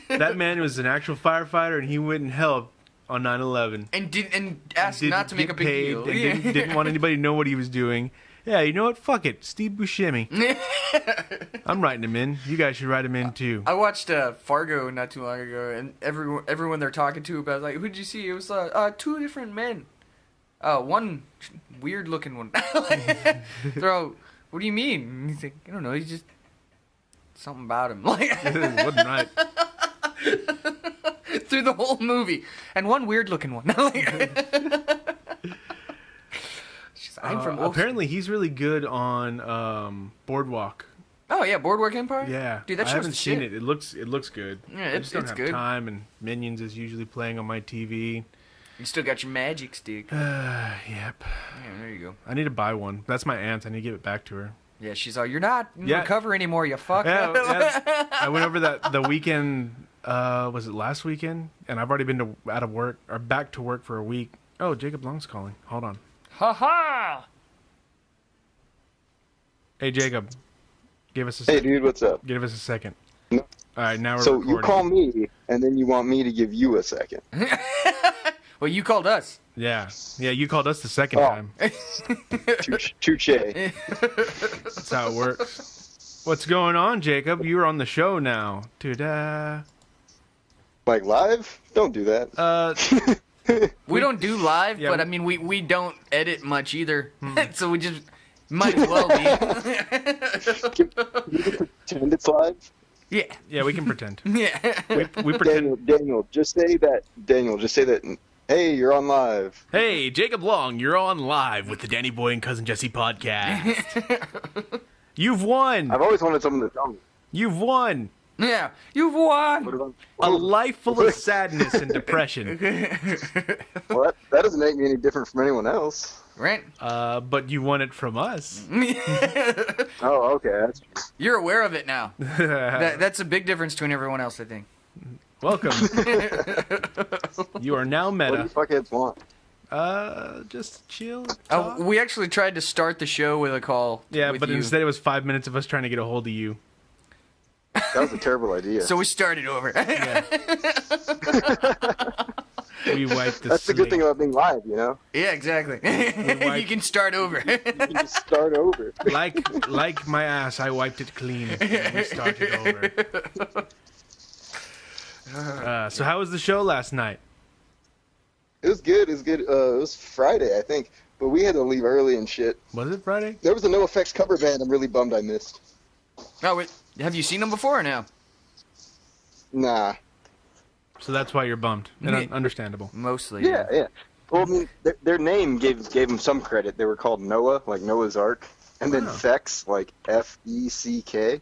Speaker 1: That man was an actual firefighter, and he wouldn't help on 9/11
Speaker 2: and asked not to make a big deal.
Speaker 1: And didn't want anybody to know what he was doing. Yeah, you know what? Fuck it. Steve Buscemi. I'm writing him in. You guys should write him in, too.
Speaker 2: I watched Fargo not too long ago, and everyone they're talking to about, like, who'd you see? It was two different men. One weird-looking one. They're all, what do you mean? And he's like, I don't know, he's just... something about him. Like,
Speaker 1: It wasn't right.
Speaker 2: through the whole movie. And one weird-looking one. I'm from
Speaker 1: apparently, he's really good on Boardwalk.
Speaker 2: Oh yeah, Boardwalk Empire.
Speaker 1: Yeah,
Speaker 2: dude, that
Speaker 1: I
Speaker 2: show's
Speaker 1: haven't
Speaker 2: the
Speaker 1: seen
Speaker 2: shit.
Speaker 1: it. It looks good.
Speaker 2: Yeah,
Speaker 1: I just don't
Speaker 2: it's
Speaker 1: have
Speaker 2: good.
Speaker 1: time, and Minions is usually playing on my TV.
Speaker 2: You still got your magic stick.
Speaker 1: Yep.
Speaker 2: Yeah, there you go.
Speaker 1: I need to buy one. That's my aunt's. I need to give it back to her.
Speaker 2: Yeah, she's all, you're not in recovery anymore, you fuck.
Speaker 1: Yeah. I went over the weekend. Was it last weekend? And I've already been back to work for a week. Oh, Jacob Long's calling. Hold on.
Speaker 2: Ha ha!
Speaker 1: Hey, Jacob. Give us a second.
Speaker 3: Hey, dude, what's up?
Speaker 1: Give us a second.
Speaker 3: No.
Speaker 1: All right, now we're
Speaker 3: So
Speaker 1: recording.
Speaker 3: you call me, and then you want me to give you a second.
Speaker 2: Well, you called us.
Speaker 1: Yeah, you called us the second time.
Speaker 3: Touche.
Speaker 1: That's how it works. What's going on, Jacob? You're on the show now. Ta-da.
Speaker 3: Like live? Don't do that.
Speaker 2: We don't do live,
Speaker 1: Yeah,
Speaker 2: but I mean, we don't edit much either. So we just might as well be.
Speaker 3: Can you pretend it's live?
Speaker 2: Yeah.
Speaker 1: Yeah, we can pretend.
Speaker 2: Yeah.
Speaker 1: We pretend.
Speaker 3: Daniel, just say that. Hey, you're on live.
Speaker 1: Hey, Jacob Long, you're on live with the Danny Boy and Cousin Jesse podcast. You've won.
Speaker 3: I've always wanted someone to tell me.
Speaker 1: You've won.
Speaker 2: Yeah. You've won.
Speaker 1: A life full of sadness and depression.
Speaker 3: Well, that doesn't make me any different from anyone else.
Speaker 2: Right?
Speaker 1: But you won it from us.
Speaker 3: Oh, okay. That's true.
Speaker 2: You're aware of it now. That's a big difference between everyone else, I think.
Speaker 1: Welcome. You are now
Speaker 3: What do
Speaker 1: meta.
Speaker 3: you fuckheads want?
Speaker 1: Just chill.
Speaker 2: Oh, we actually tried to start the show with a call.
Speaker 1: Yeah,
Speaker 2: with
Speaker 1: but
Speaker 2: you.
Speaker 1: instead it was 5 minutes of us trying to get a hold of you.
Speaker 3: That was a terrible idea.
Speaker 2: So we started over.
Speaker 1: We wiped the
Speaker 3: That's the good
Speaker 1: slate.
Speaker 3: thing about being live, you know?
Speaker 2: Yeah, exactly.
Speaker 1: wiped-
Speaker 2: You can start over.
Speaker 3: You can just start over.
Speaker 1: Like my ass, I wiped it clean. And we started over. So how was the show last night?
Speaker 3: It was good. It was Friday, I think. But we had to leave early and shit.
Speaker 1: Was it Friday?
Speaker 3: There was a NoFX cover band I'm really bummed I missed.
Speaker 2: Oh, wait. Have you seen them before or no?
Speaker 3: Nah.
Speaker 1: So that's why you're bummed. And understandable.
Speaker 2: Mostly.
Speaker 3: Yeah. Well, I mean, their name gave them some credit. They were called Noah, like Noah's Ark. And then Feck, like F-E-C-K.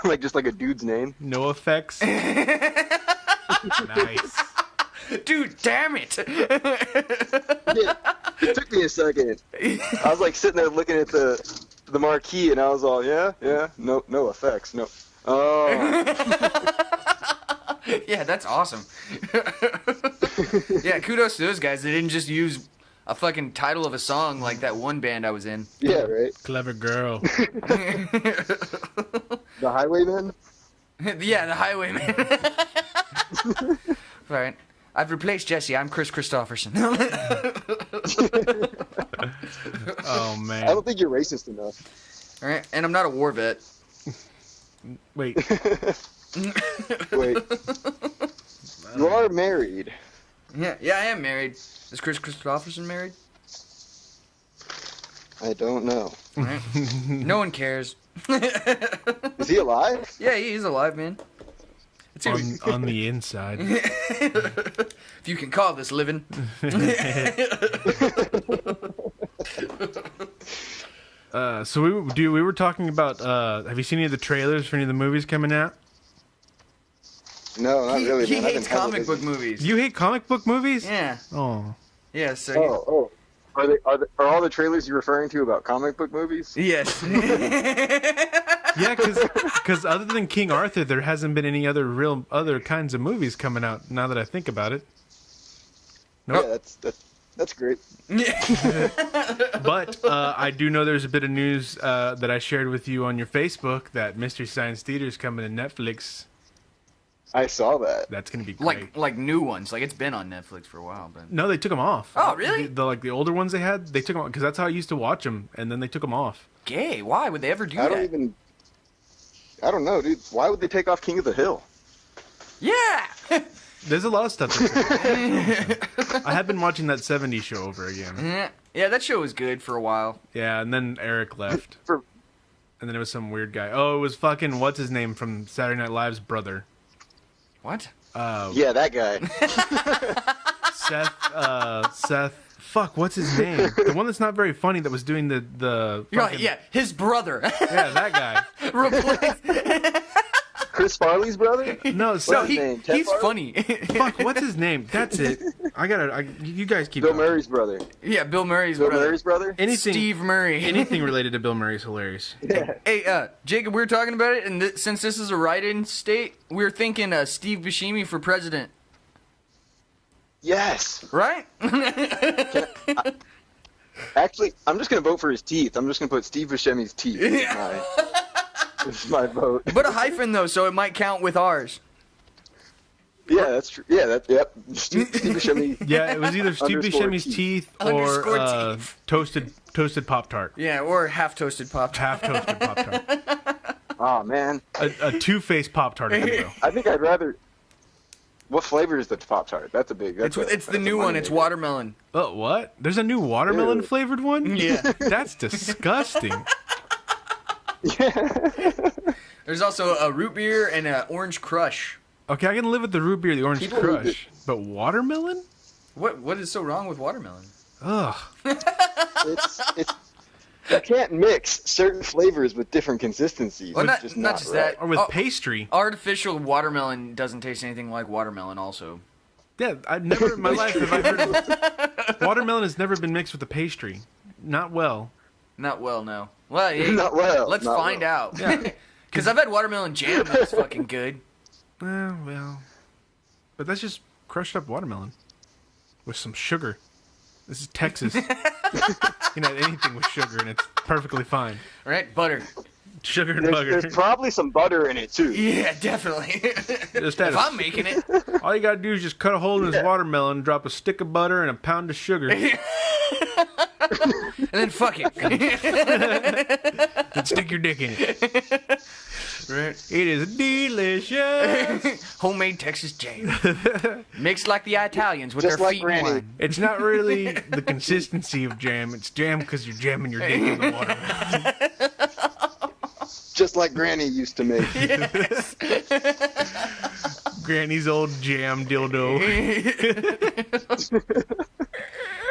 Speaker 3: Like just like a dude's name.
Speaker 1: No effects. Nice.
Speaker 2: Dude, damn it.
Speaker 3: Yeah, it took me a second. I was like sitting there looking at the marquee, and I was all, no effects, no. Oh.
Speaker 2: Yeah, that's awesome. Yeah, kudos to those guys. They didn't just use a fucking title of a song like that one band I was in.
Speaker 3: Yeah, right.
Speaker 1: Clever girl.
Speaker 3: The Highwaymen?
Speaker 2: Yeah, the Highwayman. Right. I've replaced Jesse. I'm Chris Christopherson.
Speaker 1: Oh
Speaker 3: I
Speaker 1: man.
Speaker 3: don't think you're racist enough.
Speaker 2: All right, and I'm not a war vet.
Speaker 1: Wait.
Speaker 3: Wait. You are married.
Speaker 2: Yeah, I am married. Is Chris Christopherson married?
Speaker 3: I don't know.
Speaker 2: All right. No one cares.
Speaker 3: Is he alive?
Speaker 2: Yeah, he's alive, man. It's
Speaker 1: On the inside.
Speaker 2: if you can call this living.
Speaker 1: So we were talking about. Have you seen any of the trailers for any of the movies coming out?
Speaker 3: No, not really.
Speaker 2: He
Speaker 3: man. I've been
Speaker 2: hates
Speaker 3: hella
Speaker 2: comic
Speaker 3: busy.
Speaker 2: book movies.
Speaker 1: You hate comic book movies?
Speaker 2: Yeah.
Speaker 1: Oh.
Speaker 2: Yeah. So.
Speaker 3: Oh. Are all the trailers you're referring to about comic book movies?
Speaker 2: Yes.
Speaker 1: Yeah, because other than King Arthur, there hasn't been any other kinds of movies coming out. Now that I think about it. Nope.
Speaker 3: Yeah, that's great.
Speaker 1: But I do know there's a bit of news that I shared with you on your Facebook that Mystery Science Theater is coming to Netflix.
Speaker 3: I saw that.
Speaker 1: That's gonna be great.
Speaker 2: Like new ones. Like it's been on Netflix for a while, but
Speaker 1: No, they took them off.
Speaker 2: Oh, really?
Speaker 1: The older ones they had, they took them off because that's how I used to watch them, and then they took them off.
Speaker 2: gay. Why would they ever do
Speaker 3: I
Speaker 2: that?
Speaker 3: don't know, dude. Why would they take off King of the Hill?
Speaker 2: Yeah.
Speaker 1: There's a lot of stuff. I have been watching that 70s show over again.
Speaker 2: Yeah, that show was good for a while.
Speaker 1: Yeah, and then Eric left.
Speaker 3: For
Speaker 1: And then it was some weird guy. Oh, it was fucking, what's his name from Saturday Night Live's brother.
Speaker 2: What?
Speaker 3: yeah, that guy.
Speaker 1: Seth, fuck, what's his name? The one that's not very funny that was doing the
Speaker 2: You're right,
Speaker 1: fucking-
Speaker 2: yeah, his brother.
Speaker 1: Yeah, that guy.
Speaker 2: Replace-
Speaker 3: Chris Farley's brother?
Speaker 1: No,
Speaker 3: What's
Speaker 1: Seth,
Speaker 3: his name? Ted
Speaker 2: he's
Speaker 3: Farley?
Speaker 2: funny.
Speaker 1: fuck, what's his name? That's it. You guys keep
Speaker 3: Bill
Speaker 1: talking.
Speaker 3: Murray's brother.
Speaker 2: Yeah, Bill Murray's
Speaker 3: Bill
Speaker 2: brother.
Speaker 3: Murray's brother?
Speaker 1: Anything,
Speaker 2: Steve Murray.
Speaker 1: anything related to Bill Murray is hilarious.
Speaker 3: Yeah.
Speaker 2: Hey, Jacob, we were talking about it, and since this is a write-in state, we were thinking Steve Buscemi for president.
Speaker 3: Yes.
Speaker 2: Right?
Speaker 3: Actually, I'm just going to vote for his teeth. I'm just going to put Steve Buscemi's teeth. This is my vote.
Speaker 2: Put a hyphen, though, so it might count with ours.
Speaker 3: Yeah, that's true. Yeah, yep. Steve Buscemi.
Speaker 1: Yeah, it was either Steve
Speaker 3: Underscore
Speaker 1: Buscemi's teeth or
Speaker 2: Underscore teeth.
Speaker 1: toasted Pop-Tart.
Speaker 2: Yeah, or half-toasted Pop-Tart.
Speaker 1: Half-toasted Pop-Tart.
Speaker 3: Oh, man.
Speaker 1: A two-faced Pop-Tart, if you will.
Speaker 3: I think I'd rather... What flavor is the Pop-Tart? That's a big...
Speaker 2: It's the new one. It's watermelon.
Speaker 1: Oh, what? There's a new watermelon-flavored one?
Speaker 2: Yeah.
Speaker 1: That's disgusting.
Speaker 2: There's also a root beer and an orange crush.
Speaker 1: Okay, I can live with the root beer, the orange
Speaker 3: People who
Speaker 1: crush. But watermelon?
Speaker 2: What is so wrong with watermelon?
Speaker 1: Ugh.
Speaker 3: It's you can't mix certain flavors with different consistencies.
Speaker 2: Well,
Speaker 3: It's
Speaker 2: not
Speaker 3: not
Speaker 2: just
Speaker 3: right.
Speaker 2: that.
Speaker 1: Or with
Speaker 2: Oh,
Speaker 1: pastry.
Speaker 2: Artificial watermelon doesn't taste anything like watermelon. Also,
Speaker 1: Yeah, I've never in my life have I heard of... Watermelon has never been mixed with a pastry. Not well.
Speaker 2: not well. No. Well, hey,
Speaker 3: Not well.
Speaker 2: let's
Speaker 3: not
Speaker 2: find
Speaker 3: well.
Speaker 2: out.
Speaker 1: Yeah.
Speaker 2: Because I've had watermelon jam. That's fucking good.
Speaker 1: Well. But that's just crushed up watermelon. With some sugar. This is Texas. You can have anything with sugar and it's perfectly fine.
Speaker 2: All right, butter.
Speaker 1: Sugar and butter.
Speaker 3: There's probably some butter in it too.
Speaker 2: Yeah, definitely.
Speaker 1: Just add
Speaker 2: If I'm making it.
Speaker 1: all you gotta do is just cut a hole in this watermelon, drop a stick of butter and a pound of sugar,
Speaker 2: And then fuck it.
Speaker 1: and stick your dick in it.
Speaker 2: Right.
Speaker 1: It is delicious.
Speaker 2: Homemade Texas jam. Mixed like the Italians with
Speaker 3: Just
Speaker 2: their
Speaker 3: like
Speaker 2: feet
Speaker 3: Granny.
Speaker 2: in wine.
Speaker 1: It's not really the consistency of jam. It's jam because you're jamming your dick in the watermelon.
Speaker 3: Just like Granny used to make.
Speaker 1: Granny's old jam dildo.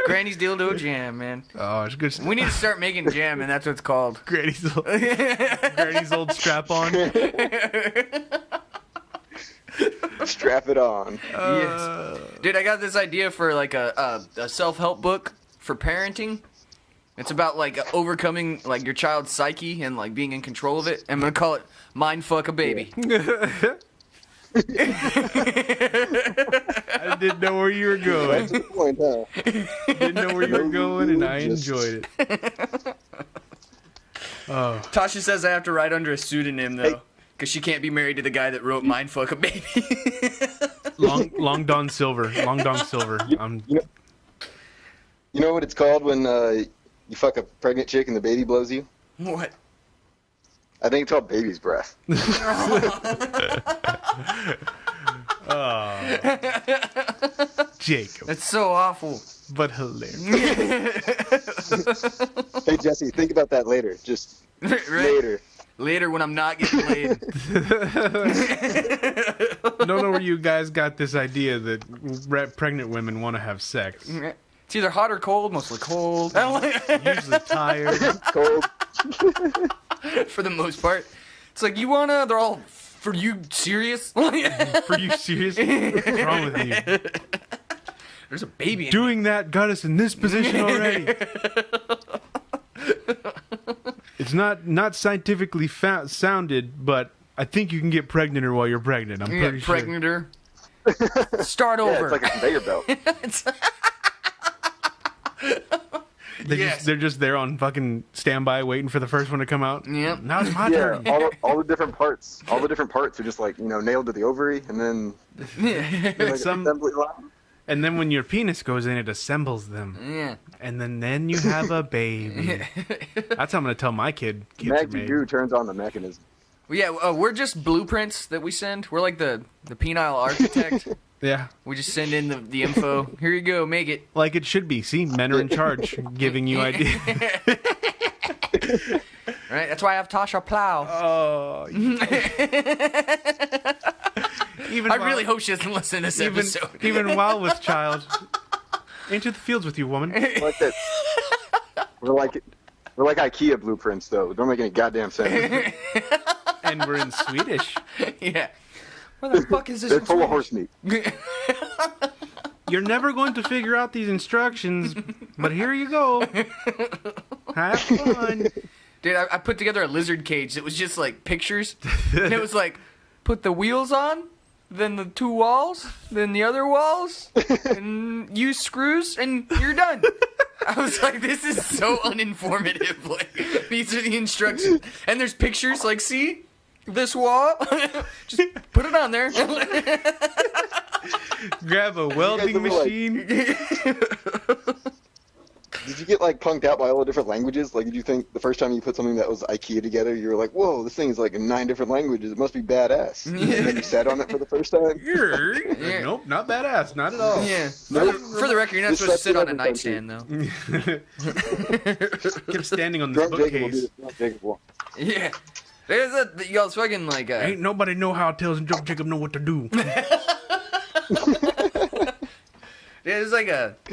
Speaker 2: Granny's dildo jam, man.
Speaker 1: Oh, it's good stuff.
Speaker 2: We need to start making jam, and that's what it's called.
Speaker 1: Granny's old strap-on.
Speaker 3: Strap it on.
Speaker 2: Yes. Dude, I got this idea for like a self-help book for parenting. It's about like overcoming like your child's psyche and like being in control of it. I'm gonna call it Mind Fuck a Baby.
Speaker 1: I didn't know where you were going.
Speaker 3: That's the point, huh?
Speaker 1: Didn't know where you were going, and I enjoyed it. Oh,
Speaker 2: Tasha says I have to write under a pseudonym though, because she can't be married to the guy that wrote Mind Fuck a Baby.
Speaker 1: Long Don Silver. Long Don Silver.
Speaker 3: You know what it's called when you fuck a pregnant chick and the baby blows you?
Speaker 2: What?
Speaker 3: I think it's called baby's breath.
Speaker 1: Jacob,
Speaker 2: That's so awful.
Speaker 1: but hilarious.
Speaker 3: Hey Jesse, think about that later. Just
Speaker 2: Right?
Speaker 3: later.
Speaker 2: Later when I'm not getting laid.
Speaker 1: Don't know where you guys got this idea that pregnant women want to have sex.
Speaker 2: It's either hot or cold, mostly cold.
Speaker 1: Usually tired.
Speaker 3: Cold.
Speaker 2: For the most part. It's like, you wanna, they're all, for you serious?
Speaker 1: For you serious? What's wrong with you?
Speaker 2: There's a baby in
Speaker 1: Doing that got us in this position already. It's not scientifically sounded, but I think you can get pregnant while you're pregnant. I'm
Speaker 2: you.
Speaker 1: pretty
Speaker 2: Get
Speaker 1: sure.
Speaker 2: pregnanter. Start
Speaker 3: Yeah,
Speaker 2: over.
Speaker 3: it's like a conveyor belt.
Speaker 1: They're just there on fucking standby, waiting for the first one to come out.
Speaker 2: Yep.
Speaker 1: Now it's my
Speaker 3: Yeah,
Speaker 1: turn.
Speaker 3: all the different parts are just like, nailed to the ovary, and then like assembly line.
Speaker 1: And then when your penis goes in, it assembles them.
Speaker 2: Yeah.
Speaker 1: And then you have a baby. That's how I'm gonna tell my kids are
Speaker 3: Maggie
Speaker 1: made.
Speaker 3: Goo turns on the mechanism.
Speaker 2: Well, yeah, we're just blueprints that we send. We're like the penile architect.
Speaker 1: Yeah,
Speaker 2: We just send in the info. Here you go, make it.
Speaker 1: like it should be. See, men are in charge, giving you ideas.
Speaker 2: Right? That's why I have Tasha Plow.
Speaker 1: Oh. Even
Speaker 2: I really hope she doesn't listen to this episode.
Speaker 1: even while with child. Into the fields with you, woman.
Speaker 3: Like that. We're like IKEA blueprints, though. Don't make any goddamn sense.
Speaker 1: And we're in Swedish.
Speaker 2: Yeah. What the fuck is this?
Speaker 3: They're full of horse meat.
Speaker 1: You're never going to figure out these instructions, but here you go. Have fun.
Speaker 2: Dude, I put together a lizard cage that was just like pictures. And it was like, put the wheels on, then the 2 walls, then the other walls, and use screws, and you're done. I was like, this is so uninformative. Like, these are the instructions. And there's pictures, like, see? This wall? Just put it on there.
Speaker 1: Grab a welding machine.
Speaker 3: Did you get like punked out by all the different languages? Like, did you think the first time you put something that was IKEA together, you were like, "Whoa, this thing is like in 9 different languages. It must be badass." And then you sat on it for the first time.
Speaker 1: Yeah. Nope, not badass, not at all.
Speaker 2: Yeah.
Speaker 3: Nope.
Speaker 2: For the record, you're not
Speaker 3: This
Speaker 2: supposed to sit on a
Speaker 3: sets it up
Speaker 2: nightstand, though.
Speaker 1: Kept standing on this
Speaker 3: Drunk Jacob will do
Speaker 1: bookcase.
Speaker 3: this. Drunk Jacob will.
Speaker 2: Yeah. There's y'all's fucking like
Speaker 1: Ain't nobody know how Tails and Drunk Jacob know what to do.
Speaker 2: there's like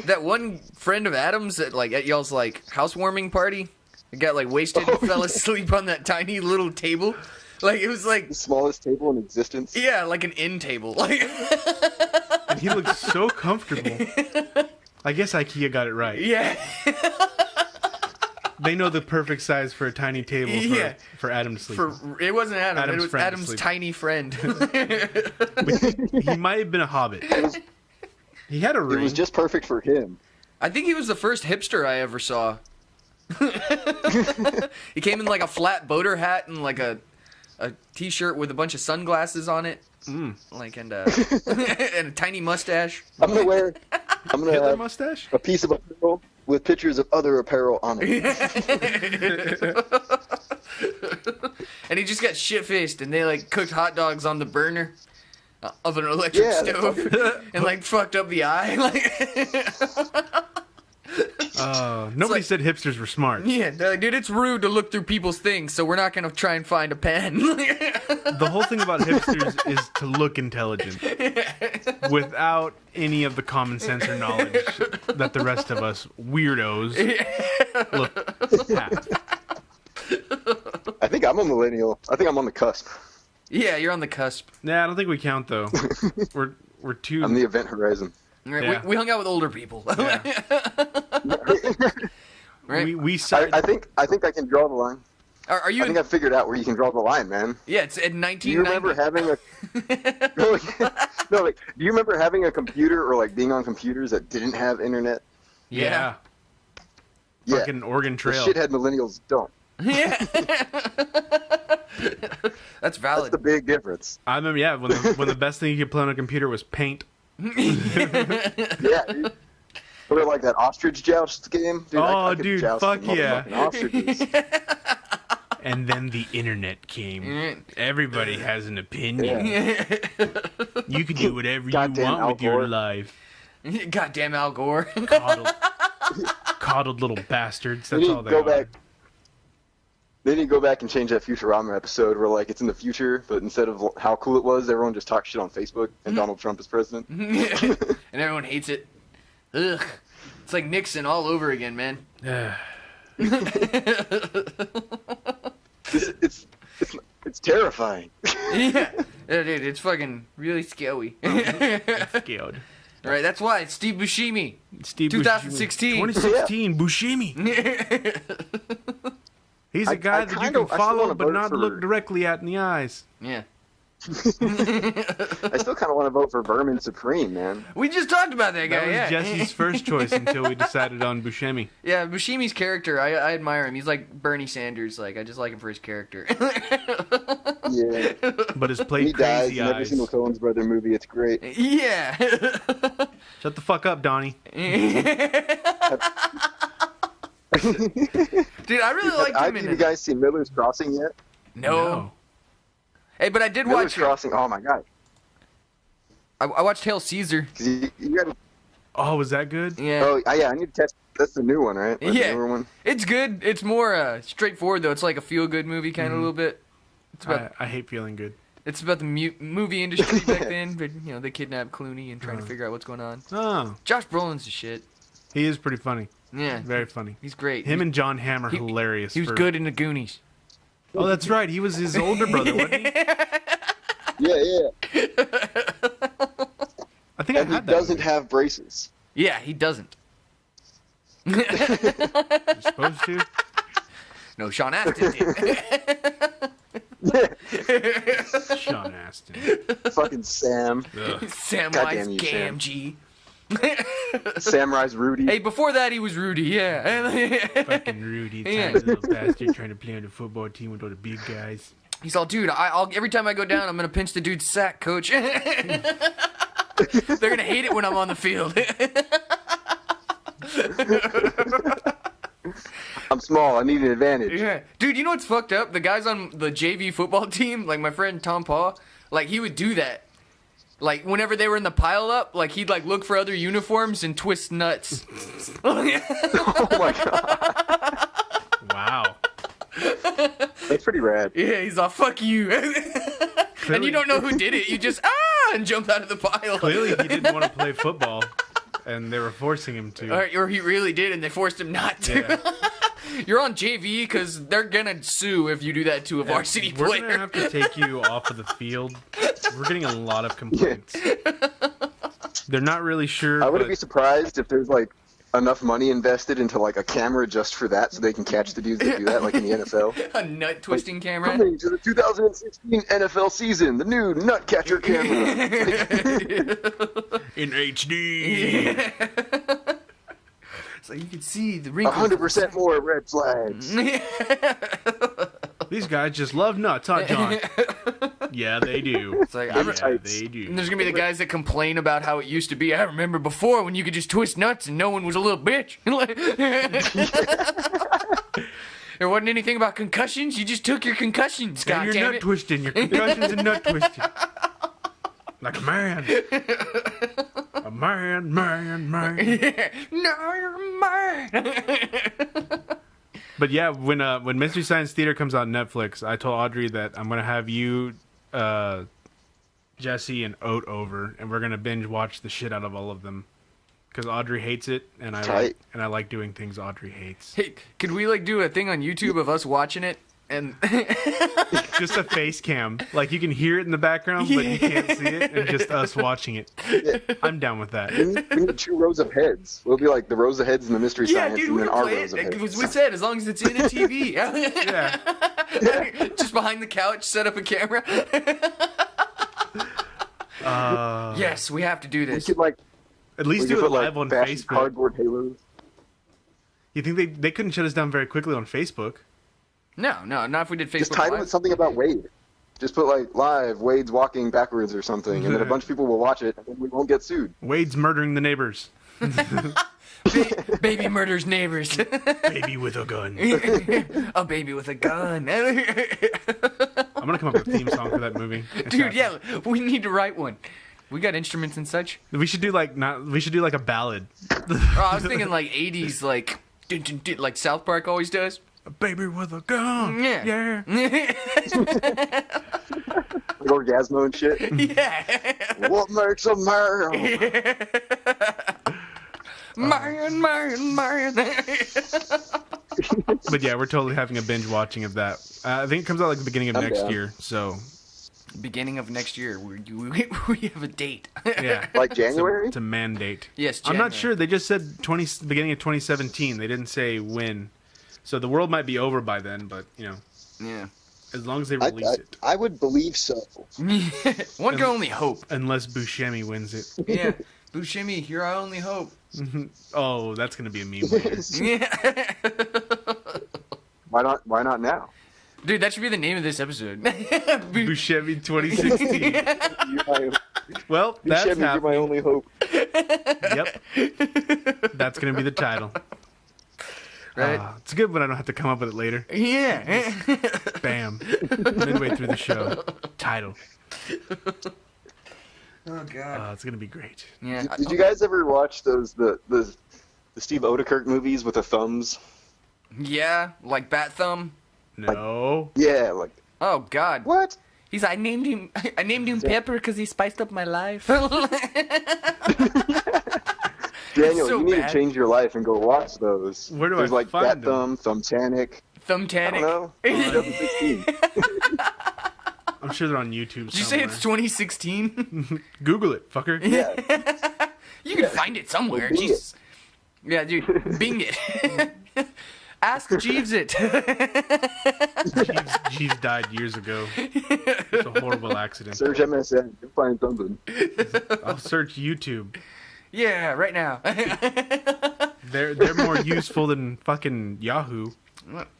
Speaker 2: that one friend of Adam's that like at y'all's like housewarming party. He got like wasted and fell asleep on that tiny little table. Like it was like
Speaker 3: The smallest table in existence.
Speaker 2: yeah, like an end table. Like
Speaker 1: And he looked so comfortable. I guess IKEA got it right.
Speaker 2: yeah.
Speaker 1: They know the perfect size for a tiny table for Adam to sleep on.
Speaker 2: It wasn't Adam.
Speaker 1: Adam's
Speaker 2: It was
Speaker 1: friend
Speaker 2: Adam's
Speaker 1: asleep.
Speaker 2: tiny friend.
Speaker 1: He might have been a hobbit. He had a
Speaker 3: It
Speaker 1: ring.
Speaker 3: was just perfect for him.
Speaker 2: I think he was the first hipster I ever saw. He came in like a flat boater hat and like a t-shirt with a bunch of sunglasses on it. Like and and a tiny mustache.
Speaker 3: I'm gonna
Speaker 1: Hitler
Speaker 3: have
Speaker 1: mustache?
Speaker 3: a piece of apparel with pictures of other apparel on it.
Speaker 2: And he just got shit-faced and they like cooked hot dogs on the burner of an electric stove and like fucked up the eye.
Speaker 1: Nobody
Speaker 2: like-
Speaker 1: said hipsters were smart.
Speaker 2: Yeah, they're like, dude, it's rude to look through people's things, so we're not gonna try and find a pen.
Speaker 1: The whole thing about hipsters is to look intelligent without any of the common sense or knowledge that the rest of us weirdos have.
Speaker 3: I think I'm a millennial. I think I'm on the cusp.
Speaker 2: Yeah, you're on the cusp.
Speaker 1: Nah, I don't think we count though. We're too.
Speaker 3: I'm the event horizon.
Speaker 2: Right?
Speaker 1: Yeah.
Speaker 2: We hung out with older people.
Speaker 1: Yeah.
Speaker 2: Right?
Speaker 1: We side.
Speaker 3: I think I can draw the line.
Speaker 2: Are you?
Speaker 3: I think I figured out where you can draw the line, man.
Speaker 2: Yeah, it's at
Speaker 3: Do you
Speaker 2: 1990.
Speaker 3: remember having a no, like, do you remember having a computer or like being on computers that didn't have internet?
Speaker 1: Yeah.
Speaker 3: Yeah.
Speaker 1: Fucking Oregon
Speaker 3: The
Speaker 1: Trail.
Speaker 3: shithead millennials don't.
Speaker 2: Yeah. That's
Speaker 3: That's
Speaker 2: valid.
Speaker 3: the big difference.
Speaker 1: I remember, yeah, when the best thing you could play on a computer was Paint.
Speaker 3: Yeah, dude. Or like that ostrich joust game. Dude,
Speaker 1: Oh,
Speaker 3: I could
Speaker 1: dude,
Speaker 3: joust
Speaker 1: fuck
Speaker 3: some
Speaker 1: yeah.
Speaker 3: motherfucking ostriches.
Speaker 1: And then the internet came.
Speaker 2: Mm.
Speaker 1: Everybody has an opinion.
Speaker 3: Yeah.
Speaker 1: You can do whatever you
Speaker 3: Goddamn
Speaker 1: want
Speaker 3: Al
Speaker 1: with your
Speaker 3: Gore.
Speaker 1: life.
Speaker 2: Goddamn Al Gore.
Speaker 1: Coddled little bastards.
Speaker 3: They
Speaker 1: That's
Speaker 3: need
Speaker 1: all
Speaker 3: to
Speaker 1: they
Speaker 3: go
Speaker 1: are.
Speaker 3: back. They need to go back and change that Futurama episode where like it's in the future, but instead of how cool it was, everyone just talks shit on Facebook and Donald Trump is president.
Speaker 2: And everyone hates it. Ugh. It's like Nixon all over again, man.
Speaker 3: It's terrifying.
Speaker 2: Yeah. Dude, it's fucking really scary.
Speaker 1: Scared.
Speaker 2: Right, that's why it's Steve Buscemi.
Speaker 1: Steve
Speaker 2: 2016.
Speaker 1: 2016, Buscemi. He's a guy
Speaker 3: I
Speaker 1: that you
Speaker 3: kinda-
Speaker 1: can
Speaker 3: I still
Speaker 1: follow
Speaker 3: wanna
Speaker 1: but
Speaker 3: vote
Speaker 1: not
Speaker 3: for-
Speaker 1: look directly at in the eyes.
Speaker 2: Yeah.
Speaker 3: I still kind of want to vote for Vermin Supreme, man.
Speaker 2: We just talked about that guy.
Speaker 1: That was Jesse's first choice until we decided on Buscemi.
Speaker 2: Yeah, Buscemi's character, I admire him. He's like Bernie Sanders. Like, I just like him for his character.
Speaker 3: Yeah.
Speaker 1: But his plate
Speaker 3: He dies
Speaker 1: crazy
Speaker 3: in every
Speaker 1: eyes.
Speaker 3: single Coen's brother movie. It's great.
Speaker 2: Yeah.
Speaker 1: Shut the fuck up, Donnie.
Speaker 2: Dude, I really liked him
Speaker 3: Have
Speaker 2: in
Speaker 3: you
Speaker 2: it.
Speaker 3: guys seen Miller's Crossing yet?
Speaker 2: No. Hey, but I did
Speaker 3: Miller's
Speaker 2: watch.
Speaker 3: Crossing. Oh my god.
Speaker 2: I watched Hail Caesar.
Speaker 3: 'Cause you gotta,
Speaker 1: Oh, was that good?
Speaker 2: Yeah.
Speaker 3: oh yeah, I need to catch. That's the new one, right? Like
Speaker 2: Yeah.
Speaker 3: The newer one.
Speaker 2: It's good. It's more straightforward though. It's like a feel-good movie, kind of a little bit. It's about
Speaker 1: I hate feeling good.
Speaker 2: it's about the movie industry back then. But you know, they kidnap Clooney and trying to figure out what's going on.
Speaker 1: Oh,
Speaker 2: Josh Brolin's the shit.
Speaker 1: he is pretty funny.
Speaker 2: Yeah.
Speaker 1: Very funny.
Speaker 2: He's great.
Speaker 1: Him and John Hamm are hilarious.
Speaker 2: He was
Speaker 1: for-
Speaker 2: good in the Goonies.
Speaker 1: Oh, that's right. He was his older brother, wasn't he?
Speaker 3: Yeah.
Speaker 1: I think I
Speaker 3: And he
Speaker 1: had that.
Speaker 3: doesn't
Speaker 1: movie.
Speaker 3: have braces.
Speaker 2: Yeah, he doesn't.
Speaker 1: You're supposed to.
Speaker 2: No, Sean Astin did.
Speaker 1: Sean Astin.
Speaker 3: Fucking Sam.
Speaker 1: Ugh.
Speaker 2: Samwise
Speaker 3: Goddamn you, Sam.
Speaker 2: Gamgee.
Speaker 3: Samurai's Rudy.
Speaker 2: Hey, before that he was Rudy, yeah.
Speaker 1: Fucking Rudy,
Speaker 2: Yeah.
Speaker 1: tiny little bastard trying to play on the football team with all the big guys.
Speaker 2: He's all, dude, I'll every time I go down, I'm gonna pinch the dude's sack, coach. They're gonna hate it when I'm on the field.
Speaker 3: I'm small. I need an advantage.
Speaker 2: Yeah. Dude, you know what's fucked up? The guys on the JV football team, like my friend Tom Paul, like he would do that. Like whenever they were in the pile up, like he'd like look for other uniforms and twist nuts.
Speaker 3: Oh my god.
Speaker 1: Wow.
Speaker 3: That's pretty rad.
Speaker 2: Yeah, he's all, fuck you. And you don't know who did it. You just, and jump out of the pile.
Speaker 1: Clearly, he didn't want to play football, and they were forcing him to.
Speaker 2: Or he really did, and they forced him not to.
Speaker 1: Yeah.
Speaker 2: You're on JV because they're gonna sue if you do that to a varsity
Speaker 1: We're
Speaker 2: player.
Speaker 1: gonna have to take you off of the field. We're getting a lot of complaints. They're not really sure.
Speaker 3: I wouldn't
Speaker 1: but
Speaker 3: be surprised if there's like enough money invested into like a camera just for that, so they can catch the dudes that do that, like in the NFL.
Speaker 2: A nut twisting camera.
Speaker 3: Coming to the 2016 NFL season, the new nut catcher camera.
Speaker 1: in HD.
Speaker 2: So you can see the wrinkles.
Speaker 3: 100% more red flags.
Speaker 1: These guys just love nuts, huh, John? Yeah, they do.
Speaker 2: It's like,
Speaker 1: Yeah,
Speaker 3: Tights.
Speaker 1: they do.
Speaker 2: And there's gonna be the guys that complain about how it used to be. I remember before when you could just twist nuts and no one was a little bitch. There wasn't anything about concussions. You just took your concussions.
Speaker 1: And you're nut
Speaker 2: goddammit.
Speaker 1: twisting. Your concussions and nut twisting. Like a man. A man.
Speaker 2: No, you're mine.
Speaker 1: But yeah, when Mystery Science Theater comes out on Netflix, I told Audrey that I'm gonna have you, Jesse, and Oat over, and we're gonna binge watch the shit out of all of them. Because Audrey hates it, and I like doing things Audrey hates.
Speaker 2: Hey, could we like do a thing on YouTube of us watching it and
Speaker 1: Just a face cam, like you can hear it in the background, but you can't see it, and just us watching it. I'm down with that.
Speaker 3: We need 2 rows of heads. We'll be like the rows of heads in the Mystery
Speaker 2: yeah,
Speaker 3: Science,
Speaker 2: dude,
Speaker 3: and
Speaker 2: we
Speaker 3: then
Speaker 2: can
Speaker 3: our
Speaker 2: play
Speaker 3: rows of
Speaker 2: it.
Speaker 3: heads.
Speaker 2: Because we said as long as it's in a TV.
Speaker 1: Yeah.
Speaker 2: Just behind the couch, set up a camera. Yes, we have to do
Speaker 3: We
Speaker 2: this.
Speaker 3: could like
Speaker 1: At least
Speaker 3: we
Speaker 1: do
Speaker 3: could
Speaker 1: it
Speaker 3: put like
Speaker 1: live on
Speaker 3: fashion
Speaker 1: Facebook.
Speaker 3: cardboard halos.
Speaker 1: You think they couldn't shut us down very quickly on Facebook?
Speaker 2: No, not if we did Facebook
Speaker 3: Just title
Speaker 2: Live.
Speaker 3: it something about Wade. Just put like live Wade's walking backwards or something, and then a bunch of people will watch it, and then we won't get sued.
Speaker 1: Wade's murdering the neighbors.
Speaker 2: Baby murders neighbors.
Speaker 1: Baby with a gun.
Speaker 2: A baby with a gun.
Speaker 1: I'm gonna come up with a theme song for that movie. It's
Speaker 2: Dude,
Speaker 1: happening.
Speaker 2: yeah, we need to write one. We got instruments and such.
Speaker 1: We should do like a ballad.
Speaker 2: Oh, I was thinking like 80s, like dun, dun, dun, like South Park always does.
Speaker 1: A baby with a gun.
Speaker 2: Yeah.
Speaker 3: Like Orgasmo and shit.
Speaker 2: Yeah.
Speaker 3: What makes a man?
Speaker 2: Man.
Speaker 1: But yeah, we're totally having a binge watching of that. I think it comes out like the beginning of
Speaker 3: I'm
Speaker 1: next
Speaker 3: down.
Speaker 1: year. So
Speaker 2: Beginning of next year, we have a date.
Speaker 1: yeah,
Speaker 3: Like January?
Speaker 1: it's a mandate.
Speaker 2: Yes,
Speaker 1: I'm not
Speaker 2: January.
Speaker 1: sure. They just said beginning of 2017. They didn't say when. So the world might be over by then, but you know,
Speaker 2: Yeah.
Speaker 1: As long as they release it.
Speaker 3: I would believe so.
Speaker 2: One can only hope.
Speaker 1: Unless Buscemi wins it.
Speaker 2: Yeah. Buscemi, you're our only hope.
Speaker 1: Oh, that's going to be a meme later.
Speaker 2: Yeah.
Speaker 3: Why not now?
Speaker 2: Dude, that should be the name of this episode.
Speaker 1: Buscemi 2016. Well, that's
Speaker 3: Buscemi, you're my only hope.
Speaker 1: Yep. That's going to be the title.
Speaker 2: Right?
Speaker 1: It's good when I don't have to come up with it later.
Speaker 2: Yeah.
Speaker 1: Bam. Midway through the show. Title.
Speaker 2: Oh, God.
Speaker 1: It's going to be great.
Speaker 2: Yeah.
Speaker 3: Did you guys ever watch those the Steve Odekirk movies with the thumbs?
Speaker 2: Yeah, like Bat Thumb.
Speaker 1: No.
Speaker 3: Yeah, like.
Speaker 2: Oh, God.
Speaker 3: What?
Speaker 2: He's I named him Pepper because he spiced up my life.
Speaker 3: Daniel,
Speaker 2: so
Speaker 3: you need
Speaker 2: bad.
Speaker 3: to change your life and go watch those.
Speaker 1: Where do
Speaker 3: There's
Speaker 1: I
Speaker 3: like
Speaker 1: find
Speaker 3: Bat Thumb, Thumbtanic. I don't know. 2016.
Speaker 1: I'm sure they're on YouTube
Speaker 2: Did you say it's 2016?
Speaker 1: Google it, fucker.
Speaker 3: Yeah.
Speaker 2: You can find it somewhere.
Speaker 3: Bing
Speaker 2: Jesus. Yeah, dude. Bing it. Ask Jeeves it.
Speaker 1: Jeeves died years ago. It's a horrible accident.
Speaker 3: Search MSN. You'll find something.
Speaker 1: I'll search YouTube.
Speaker 2: Yeah, right now.
Speaker 1: They're more useful than fucking Yahoo.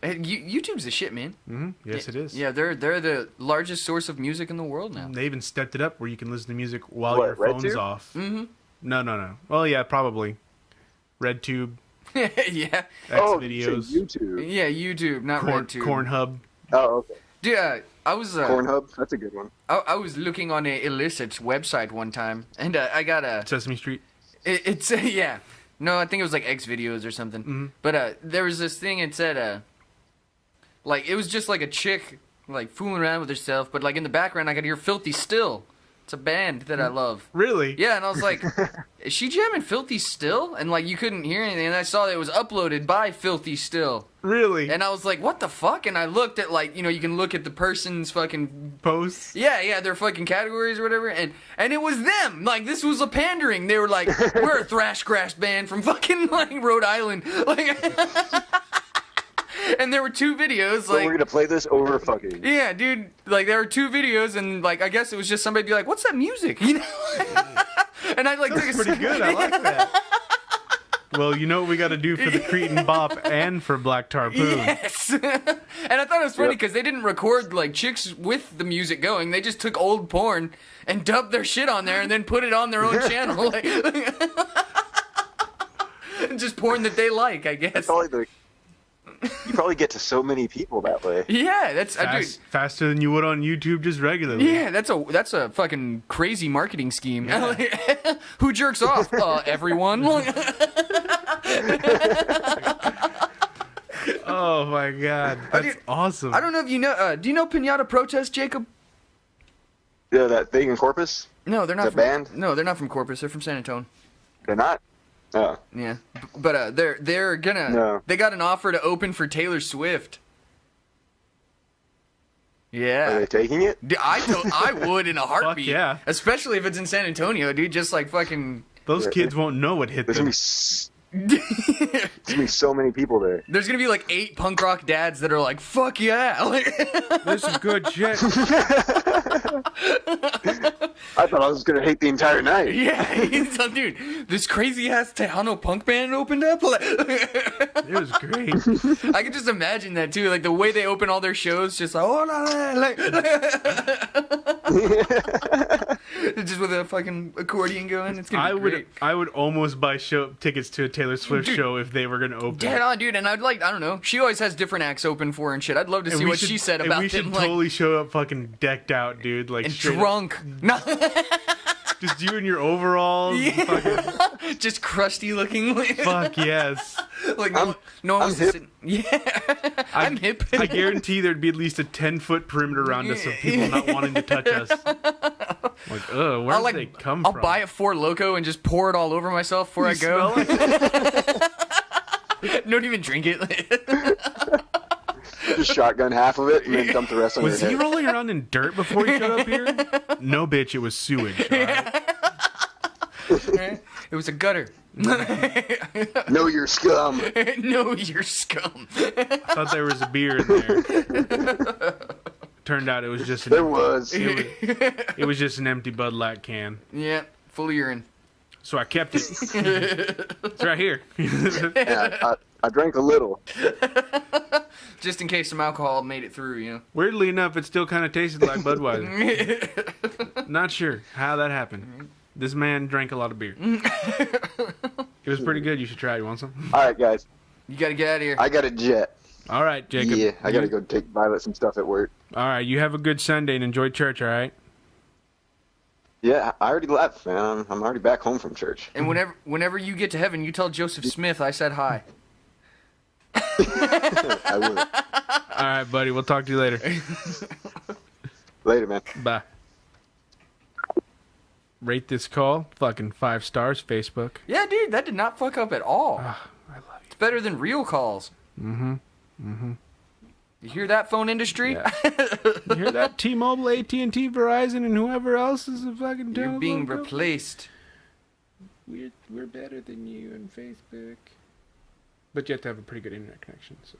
Speaker 2: YouTube's the shit, man.
Speaker 1: Mm-hmm. Yes, it is.
Speaker 2: Yeah, they're the largest source of music in the world now.
Speaker 1: They even stepped it up where you can listen to music while
Speaker 3: What,
Speaker 1: your phone's
Speaker 3: RedTube?
Speaker 1: off.
Speaker 2: Mm-hmm.
Speaker 1: No. Well, yeah, probably. RedTube,
Speaker 2: Yeah.
Speaker 1: Xvideos,
Speaker 3: YouTube.
Speaker 2: Yeah, YouTube, not RedTube.
Speaker 1: Cornhub.
Speaker 3: Oh, okay.
Speaker 2: Dude, I was
Speaker 3: Pornhub. That's a good one.
Speaker 2: I was looking on a illicit website one time, and I got a.
Speaker 1: Sesame Street.
Speaker 2: It's yeah. No, I think it was like X videos or something.
Speaker 1: Mm-hmm.
Speaker 2: But there was this thing. It said like it was just like a chick like fooling around with herself, but like in the background I could hear Filthy Still. It's a band that I love.
Speaker 1: Really?
Speaker 2: Yeah, and I was like, is she jamming Filthy Still? And like you couldn't hear anything, and I saw that it was uploaded by Filthy Still.
Speaker 1: Really?
Speaker 2: And I was like, what the fuck? And I looked at like, you can look at the person's fucking
Speaker 1: Posts?
Speaker 2: yeah, their fucking categories or whatever, and it was them. Like this was a pandering. They were like, we're a thrash grass band from fucking like Rhode Island. Like and there were two videos
Speaker 3: So
Speaker 2: like
Speaker 3: we're gonna play this over fucking.
Speaker 2: yeah, dude, like there were two videos and like I guess it was just somebody be like, what's that music? And I like took a
Speaker 1: Pretty good. I like that. Well, you know what we got to do for the Cretan Bop and for Black Tarpoon.
Speaker 2: Yes. And I thought it was funny because they didn't record like chicks with the music going. They just took old porn and dubbed their shit on there and then put it on their own channel. Like, just porn that they like, I guess.
Speaker 3: You probably get to so many people that way.
Speaker 2: Yeah, that's dude.
Speaker 1: Faster than you would on YouTube just regularly.
Speaker 2: Yeah, that's a fucking crazy marketing scheme.
Speaker 1: Yeah.
Speaker 2: Who jerks off? Everyone.
Speaker 1: Oh my god, that's awesome.
Speaker 2: I don't know if you know. Do you know Pinata Protest, Jacob?
Speaker 3: Yeah, that thing in Corpus.
Speaker 2: No, they're not.
Speaker 3: The
Speaker 2: from,
Speaker 3: band?
Speaker 2: No, they're not from Corpus. They're from San Antonio.
Speaker 3: They're not. Oh.
Speaker 2: Yeah, but they're gonna.
Speaker 3: No.
Speaker 2: They got an offer to open for Taylor Swift. Yeah.
Speaker 3: Are they taking it?
Speaker 2: Dude, I would in a heartbeat.
Speaker 1: yeah.
Speaker 2: Especially if it's in San Antonio, dude. Just like fucking.
Speaker 1: Those kids won't know what hit
Speaker 3: There's
Speaker 1: them.
Speaker 3: gonna be so many people there.
Speaker 2: There's gonna be like 8 punk rock dads that are like, "Fuck yeah!" Like,
Speaker 1: This is good shit.
Speaker 3: I thought I was gonna hate the entire night.
Speaker 2: yeah, he's like, dude, this crazy ass Tejano punk band opened up. Like,
Speaker 1: It was great.
Speaker 2: I could just imagine that too, like the way they open all their shows, just like, oh no, like, just with a fucking accordion going. It's gonna be great.
Speaker 1: I would almost buy show tickets to a Taylor Swift show if they were gonna open.
Speaker 2: Dead on, dude, and I'd like, I don't know. She always has different acts open for her and shit. I'd love to see what she said about
Speaker 1: we
Speaker 2: them,
Speaker 1: should
Speaker 2: like,
Speaker 1: totally show up fucking decked out, dude. Like
Speaker 2: and
Speaker 1: straight up.
Speaker 2: drunk. No,
Speaker 1: Just you in your overalls.
Speaker 2: Yeah.
Speaker 1: Fucking,
Speaker 2: just crusty looking.
Speaker 1: fuck yes.
Speaker 2: Like no one
Speaker 3: I'm
Speaker 2: was
Speaker 3: hip.
Speaker 2: sitting. Yeah, I'm hip.
Speaker 1: I guarantee there'd be at least a 10-foot perimeter around us of people not wanting to touch us. Like, where did they come
Speaker 2: I'll
Speaker 1: from?
Speaker 2: buy a Four Loko and just pour it all over myself before I go.
Speaker 1: Smell it?
Speaker 2: Don't even drink it.
Speaker 3: Just shotgun half of it and then dump the rest on your
Speaker 1: Was he
Speaker 3: head.
Speaker 1: rolling around in dirt before he showed up here? No, bitch, it was sewage. All right?
Speaker 2: It was a gutter.
Speaker 3: Know your scum.
Speaker 2: No, you're scum.
Speaker 1: I thought there was a beer in there. Turned out it was just
Speaker 3: There was.
Speaker 1: it was just an empty Bud Light can.
Speaker 2: Yeah, full of urine.
Speaker 1: So I kept it. It's right here.
Speaker 3: Yeah, I drank a little.
Speaker 2: Just in case some alcohol made it through, you know.
Speaker 1: Weirdly enough, it still kind of tasted like Budweiser. Not sure how that happened. This man drank a lot of beer. It was pretty good. You should try it. You want some?
Speaker 3: All right, guys.
Speaker 2: You gotta get out of here.
Speaker 3: I got a jet.
Speaker 1: All right, Jacob.
Speaker 3: Yeah, I gotta go take Violet some stuff at work.
Speaker 1: All right, you have a good Sunday and enjoy church, all right?
Speaker 3: Yeah, I already left, man. I'm already back home from church.
Speaker 2: And whenever you get to heaven, you tell Joseph Smith I said hi.
Speaker 3: I will.
Speaker 1: All right, buddy. We'll talk to you later.
Speaker 3: Later, man.
Speaker 1: Bye. Rate this call. Fucking 5 stars, Facebook.
Speaker 2: Yeah, dude, that did not fuck up at all.
Speaker 1: I love you.
Speaker 2: It's better than real calls. You hear that, phone industry?
Speaker 1: Yeah. You hear that? T-Mobile, AT&T, Verizon, and whoever else is a fucking
Speaker 2: You're
Speaker 1: telephone
Speaker 2: being
Speaker 1: company.
Speaker 2: replaced.
Speaker 1: We're better than you on Facebook. But you have to have a pretty good internet connection. So.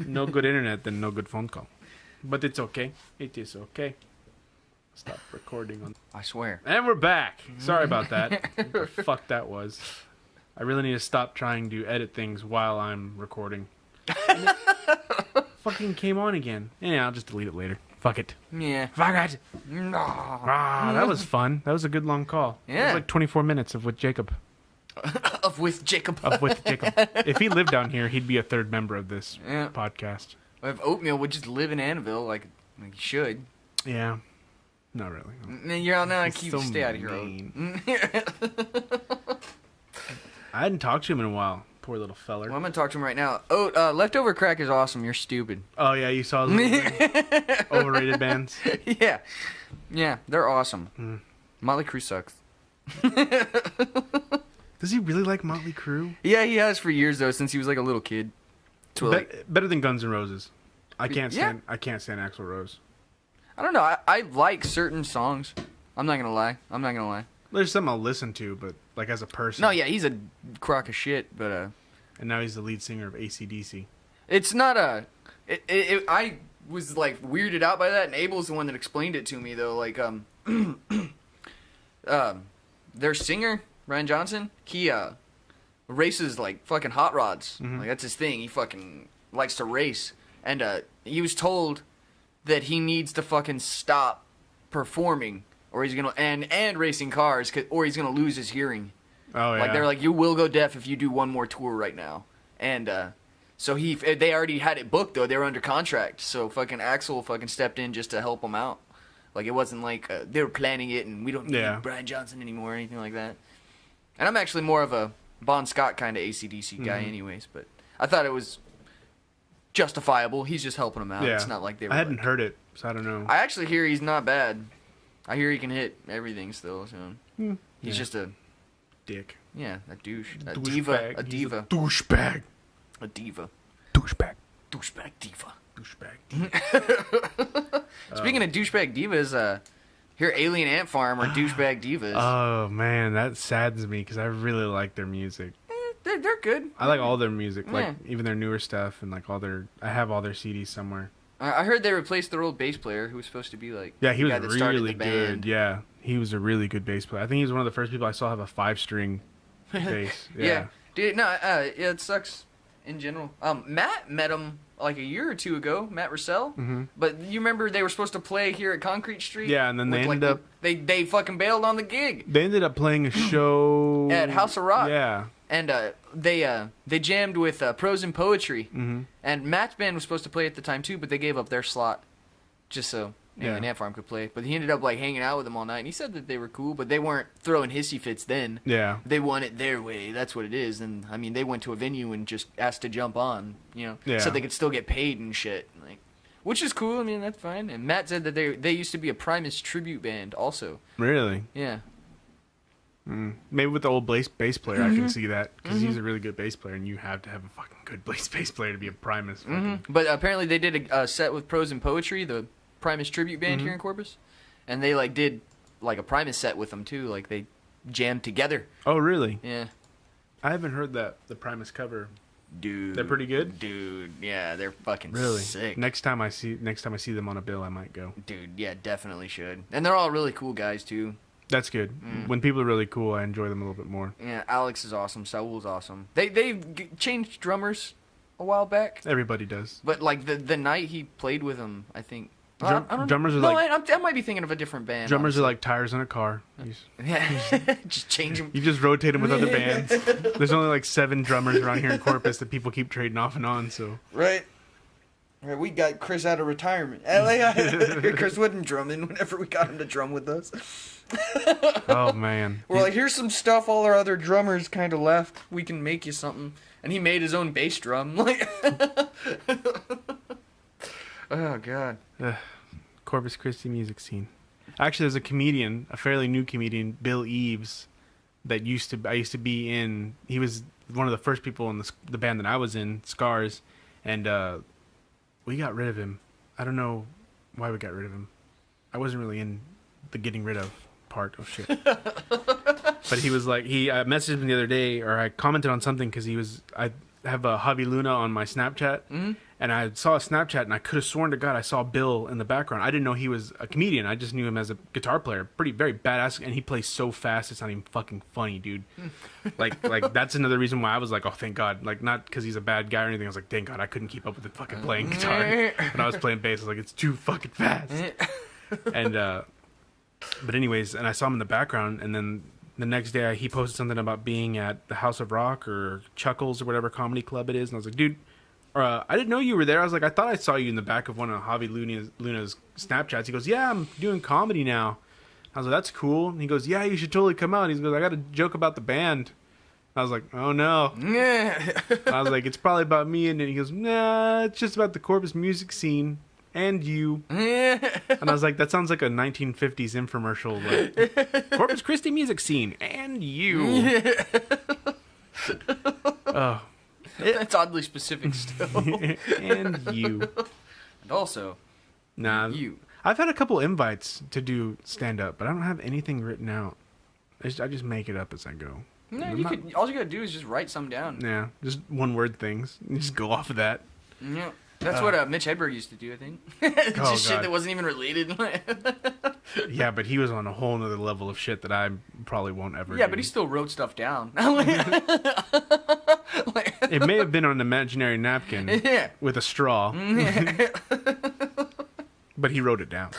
Speaker 1: No good internet, then no good phone call. But it's okay. It is okay. Stop recording on.
Speaker 2: I swear.
Speaker 1: And we're back. Sorry about that. What the fuck that was. I really need to stop trying to edit things while I'm recording. Fucking came on again. Yeah, I'll just delete it later. Fuck it.
Speaker 2: Yeah.
Speaker 1: Fuck it.
Speaker 2: No.
Speaker 1: Ah, that was fun. That was a good long call. It
Speaker 2: Yeah.
Speaker 1: was like 24 minutes of with Jacob.
Speaker 2: With Jacob.
Speaker 1: If he lived down here, he'd be a third member of this
Speaker 2: Yeah.
Speaker 1: podcast.
Speaker 2: If Oatmeal would just live in Annabelle, like he should.
Speaker 1: Yeah. Not really.
Speaker 2: Then you're out now.
Speaker 1: He's
Speaker 2: Keep
Speaker 1: so
Speaker 2: stay out of here.
Speaker 1: mean.
Speaker 2: Oat.
Speaker 1: I hadn't talked to him in a while. Poor little feller.
Speaker 2: Well, I'm gonna talk to him right now. Leftover Crack is awesome. You're stupid.
Speaker 1: Oh, yeah, you saw the overrated bands?
Speaker 2: Yeah, they're awesome. Motley Crue sucks.
Speaker 1: Does he really like Motley Crue?
Speaker 2: Yeah, he has for years though, since he was like a little kid. So, like,
Speaker 1: Better than Guns N' Roses. I can't
Speaker 2: Yeah.
Speaker 1: stand Axl Rose.
Speaker 2: I don't know. I like certain songs. I'm not gonna lie.
Speaker 1: There's some I'll listen to, but like as a person.
Speaker 2: No, yeah, he's a crock of shit, but
Speaker 1: And now he's the lead singer of AC/DC.
Speaker 2: it's not a. I was like weirded out by that, and Abel's the one that explained it to me though. Like their singer Ryan Johnson, he races like fucking hot rods. Like that's his thing. He fucking likes to race, and he was told that he needs to fucking stop performing, or he's gonna and racing cars, or he's gonna lose his hearing.
Speaker 1: Oh, yeah.
Speaker 2: Like they're like, you will go deaf if you do one more tour right now, and so they already had it booked though. They were under contract, so fucking Axl fucking stepped in just to help him out. Like it wasn't like they were planning it and we don't need Brian Johnson anymore or anything like that. And I'm actually more of a Bon Scott kind of AC/DC guy, anyways. But I thought it was justifiable. He's just helping him out.
Speaker 1: Yeah.
Speaker 2: It's not like they were.
Speaker 1: I hadn't heard it, so I don't know.
Speaker 2: I actually hear he's not bad. I hear he can hit everything still. So he's just a
Speaker 1: dick.
Speaker 2: a douche, a
Speaker 1: Douchebag.
Speaker 2: diva, a
Speaker 1: He's
Speaker 2: diva,
Speaker 1: douchebag.
Speaker 2: a diva,
Speaker 1: Douchebag.
Speaker 2: douchebag diva.
Speaker 1: Douchebag.
Speaker 2: Speaking of douchebag divas, here Alien Ant Farm are douchebag divas.
Speaker 1: Oh man, that saddens me because I really like their music.
Speaker 2: They're good.
Speaker 1: I like all their music, like
Speaker 2: Yeah.
Speaker 1: even their newer stuff, and like all their. I have all their CDs somewhere.
Speaker 2: I heard they replaced their old bass player, who was supposed to be like
Speaker 1: Yeah, he
Speaker 2: the
Speaker 1: was
Speaker 2: guy that started
Speaker 1: really
Speaker 2: the band.
Speaker 1: good. Yeah, he was a really good bass player. I think he was one of the first people I saw have a 5-string bass.
Speaker 2: Yeah, dude. No, yeah, it sucks in general. Matt met him like a year or two ago. Matt Russell. But you remember they were supposed to play here at Concrete Street.
Speaker 1: Yeah, and then they
Speaker 2: with,
Speaker 1: ended up.
Speaker 2: They fucking bailed on the gig
Speaker 1: They ended up playing a show
Speaker 2: at House of Rock.
Speaker 1: Yeah.
Speaker 2: And they jammed with Prose and Poetry. And Matt's band was supposed to play at the time too, but they gave up their slot just so Alien Ant Farm could play. But he ended up like hanging out with them all night, and he said that they were cool, but they weren't throwing hissy fits then.
Speaker 1: Yeah.
Speaker 2: They want it their way. That's what it is. And I mean, they went to a venue and just asked to jump on, so they could still get paid and shit. Like, which is cool. I mean, that's fine. And Matt said that they used to be a Primus tribute band also.
Speaker 1: Really?
Speaker 2: Yeah.
Speaker 1: Maybe with the old bass player, I can see that because he's a really good bass player, and you have to have a fucking good bass player to be a Primus.
Speaker 2: But apparently they did a set with Prose and Poetry, the Primus tribute band here in Corpus, and they like did like a Primus set with them too. Like they jammed together.
Speaker 1: Oh, really?
Speaker 2: Yeah.
Speaker 1: I haven't heard the Primus cover
Speaker 2: Dude.
Speaker 1: They're pretty good?
Speaker 2: Dude, yeah, they're fucking
Speaker 1: Really?
Speaker 2: sick.
Speaker 1: Next time I see them on a bill, I might go.
Speaker 2: Dude, yeah, definitely should. And they're all really cool guys, too.
Speaker 1: That's good. When people are really cool, I enjoy them a little bit more.
Speaker 2: Yeah, Alex is awesome. Saul's awesome. They changed drummers a while back.
Speaker 1: Everybody does.
Speaker 2: But, like, the night he played with them, I think... I don't
Speaker 1: drummers
Speaker 2: know.
Speaker 1: are
Speaker 2: No,
Speaker 1: like...
Speaker 2: I might be thinking of a different band.
Speaker 1: Drummers
Speaker 2: honestly.
Speaker 1: are like tires in a car.
Speaker 2: Yeah, just change them.
Speaker 1: You just rotate them with other bands. There's only like 7 drummers around here in Corpus that people keep trading off and on, so...
Speaker 2: Right. Right, we got Chris out of retirement. Chris wasn't drumming whenever we got him to drum with us.
Speaker 1: Oh, man.
Speaker 2: We're like, here's some stuff all our other drummers kind of left. We can make you something. And he made his own bass drum. Like, oh, God.
Speaker 1: Corpus Christi music scene. Actually, there's a comedian, a fairly new comedian, Bill Eves, that I used to be in. He was one of the first people in the band that I was in, Scars, and we got rid of him. I don't know why we got rid of him. I wasn't really in the getting rid of part of shit. But he was like, I messaged him the other day, or I commented on something because I have a Javi Luna on my Snapchat, and I saw a Snapchat, and I could have sworn to God I saw Bill in the background. I didn't know he was a comedian. I just knew him as a guitar player. Very badass, and he plays so fast, it's not even fucking funny, dude. like that's another reason why I was like, oh, thank God. Like, not because he's a bad guy or anything. I was like, thank God I couldn't keep up with the fucking playing guitar. When I was playing bass, I was like, it's too fucking fast. And, but anyways, and I saw him in the background, and then the next day he posted something about being at the House of Rock or Chuckles or whatever comedy club it is, and I was like, dude, I didn't know you were there. I was like, I thought I saw you in the back of one of Javi Luna's Snapchats. He goes, yeah, I'm doing comedy now. I was like, that's cool. And he goes, yeah, you should totally come out. And he goes, I got a joke about the band. I was like, oh no. I was like, it's probably about me. And then he goes, nah, it's just about the Corpus music scene. And you. And I was like, that sounds like a 1950s infomercial. Like, Corpus Christi music scene. And you. Oh.
Speaker 2: That's oddly specific still.
Speaker 1: And you.
Speaker 2: And also, you.
Speaker 1: I've had a couple invites to do stand-up, but I don't have anything written out. I just make it up as I go.
Speaker 2: No, all you gotta do is just write some down.
Speaker 1: Yeah, just one-word things. You just go off of that.
Speaker 2: Yeah. That's what Mitch Hedberg used to do, I think. Just shit that wasn't even related.
Speaker 1: Yeah, but he was on a whole nother level of shit that I probably won't ever do.
Speaker 2: Yeah, but he still wrote stuff down.
Speaker 1: It may have been on an imaginary napkin with a straw. But he wrote it down.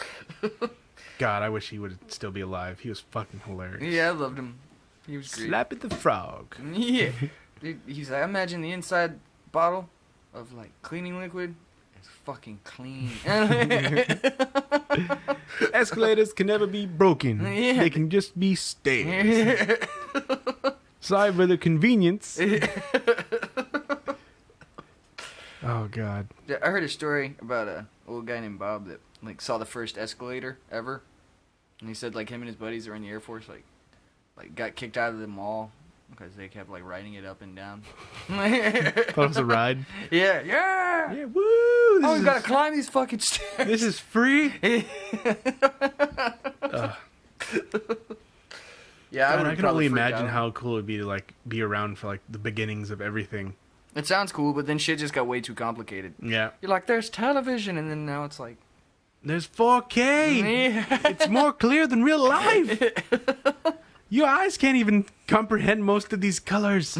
Speaker 1: God, I wish he would still be alive. He was fucking hilarious.
Speaker 2: Yeah, I loved him. He was great.
Speaker 1: Slap at the frog.
Speaker 2: Yeah. He's like, imagine the inside bottle of like cleaning liquid. It's fucking clean.
Speaker 1: Escalators can never be broken.
Speaker 2: Yeah.
Speaker 1: They can just be stairs. Sorry for the convenience. Oh God.
Speaker 2: I heard a story about a old guy named Bob that like saw the first escalator ever, and he said like him and his buddies are in the Air Force like got kicked out of the mall because they kept like riding it up and down.
Speaker 1: That was a ride.
Speaker 2: Yeah.
Speaker 1: Yeah, woo!
Speaker 2: Oh, we gotta climb these fucking stairs.
Speaker 1: This is free.
Speaker 2: Yeah,
Speaker 1: God, I can only imagine how cool it'd be to like be around for like the beginnings of everything.
Speaker 2: It sounds cool, but then shit just got way too complicated.
Speaker 1: Yeah.
Speaker 2: You're like, there's television, and then now it's like,
Speaker 1: there's 4K.
Speaker 2: Yeah.
Speaker 1: It's more clear than real life. Your eyes can't even comprehend most of these colors.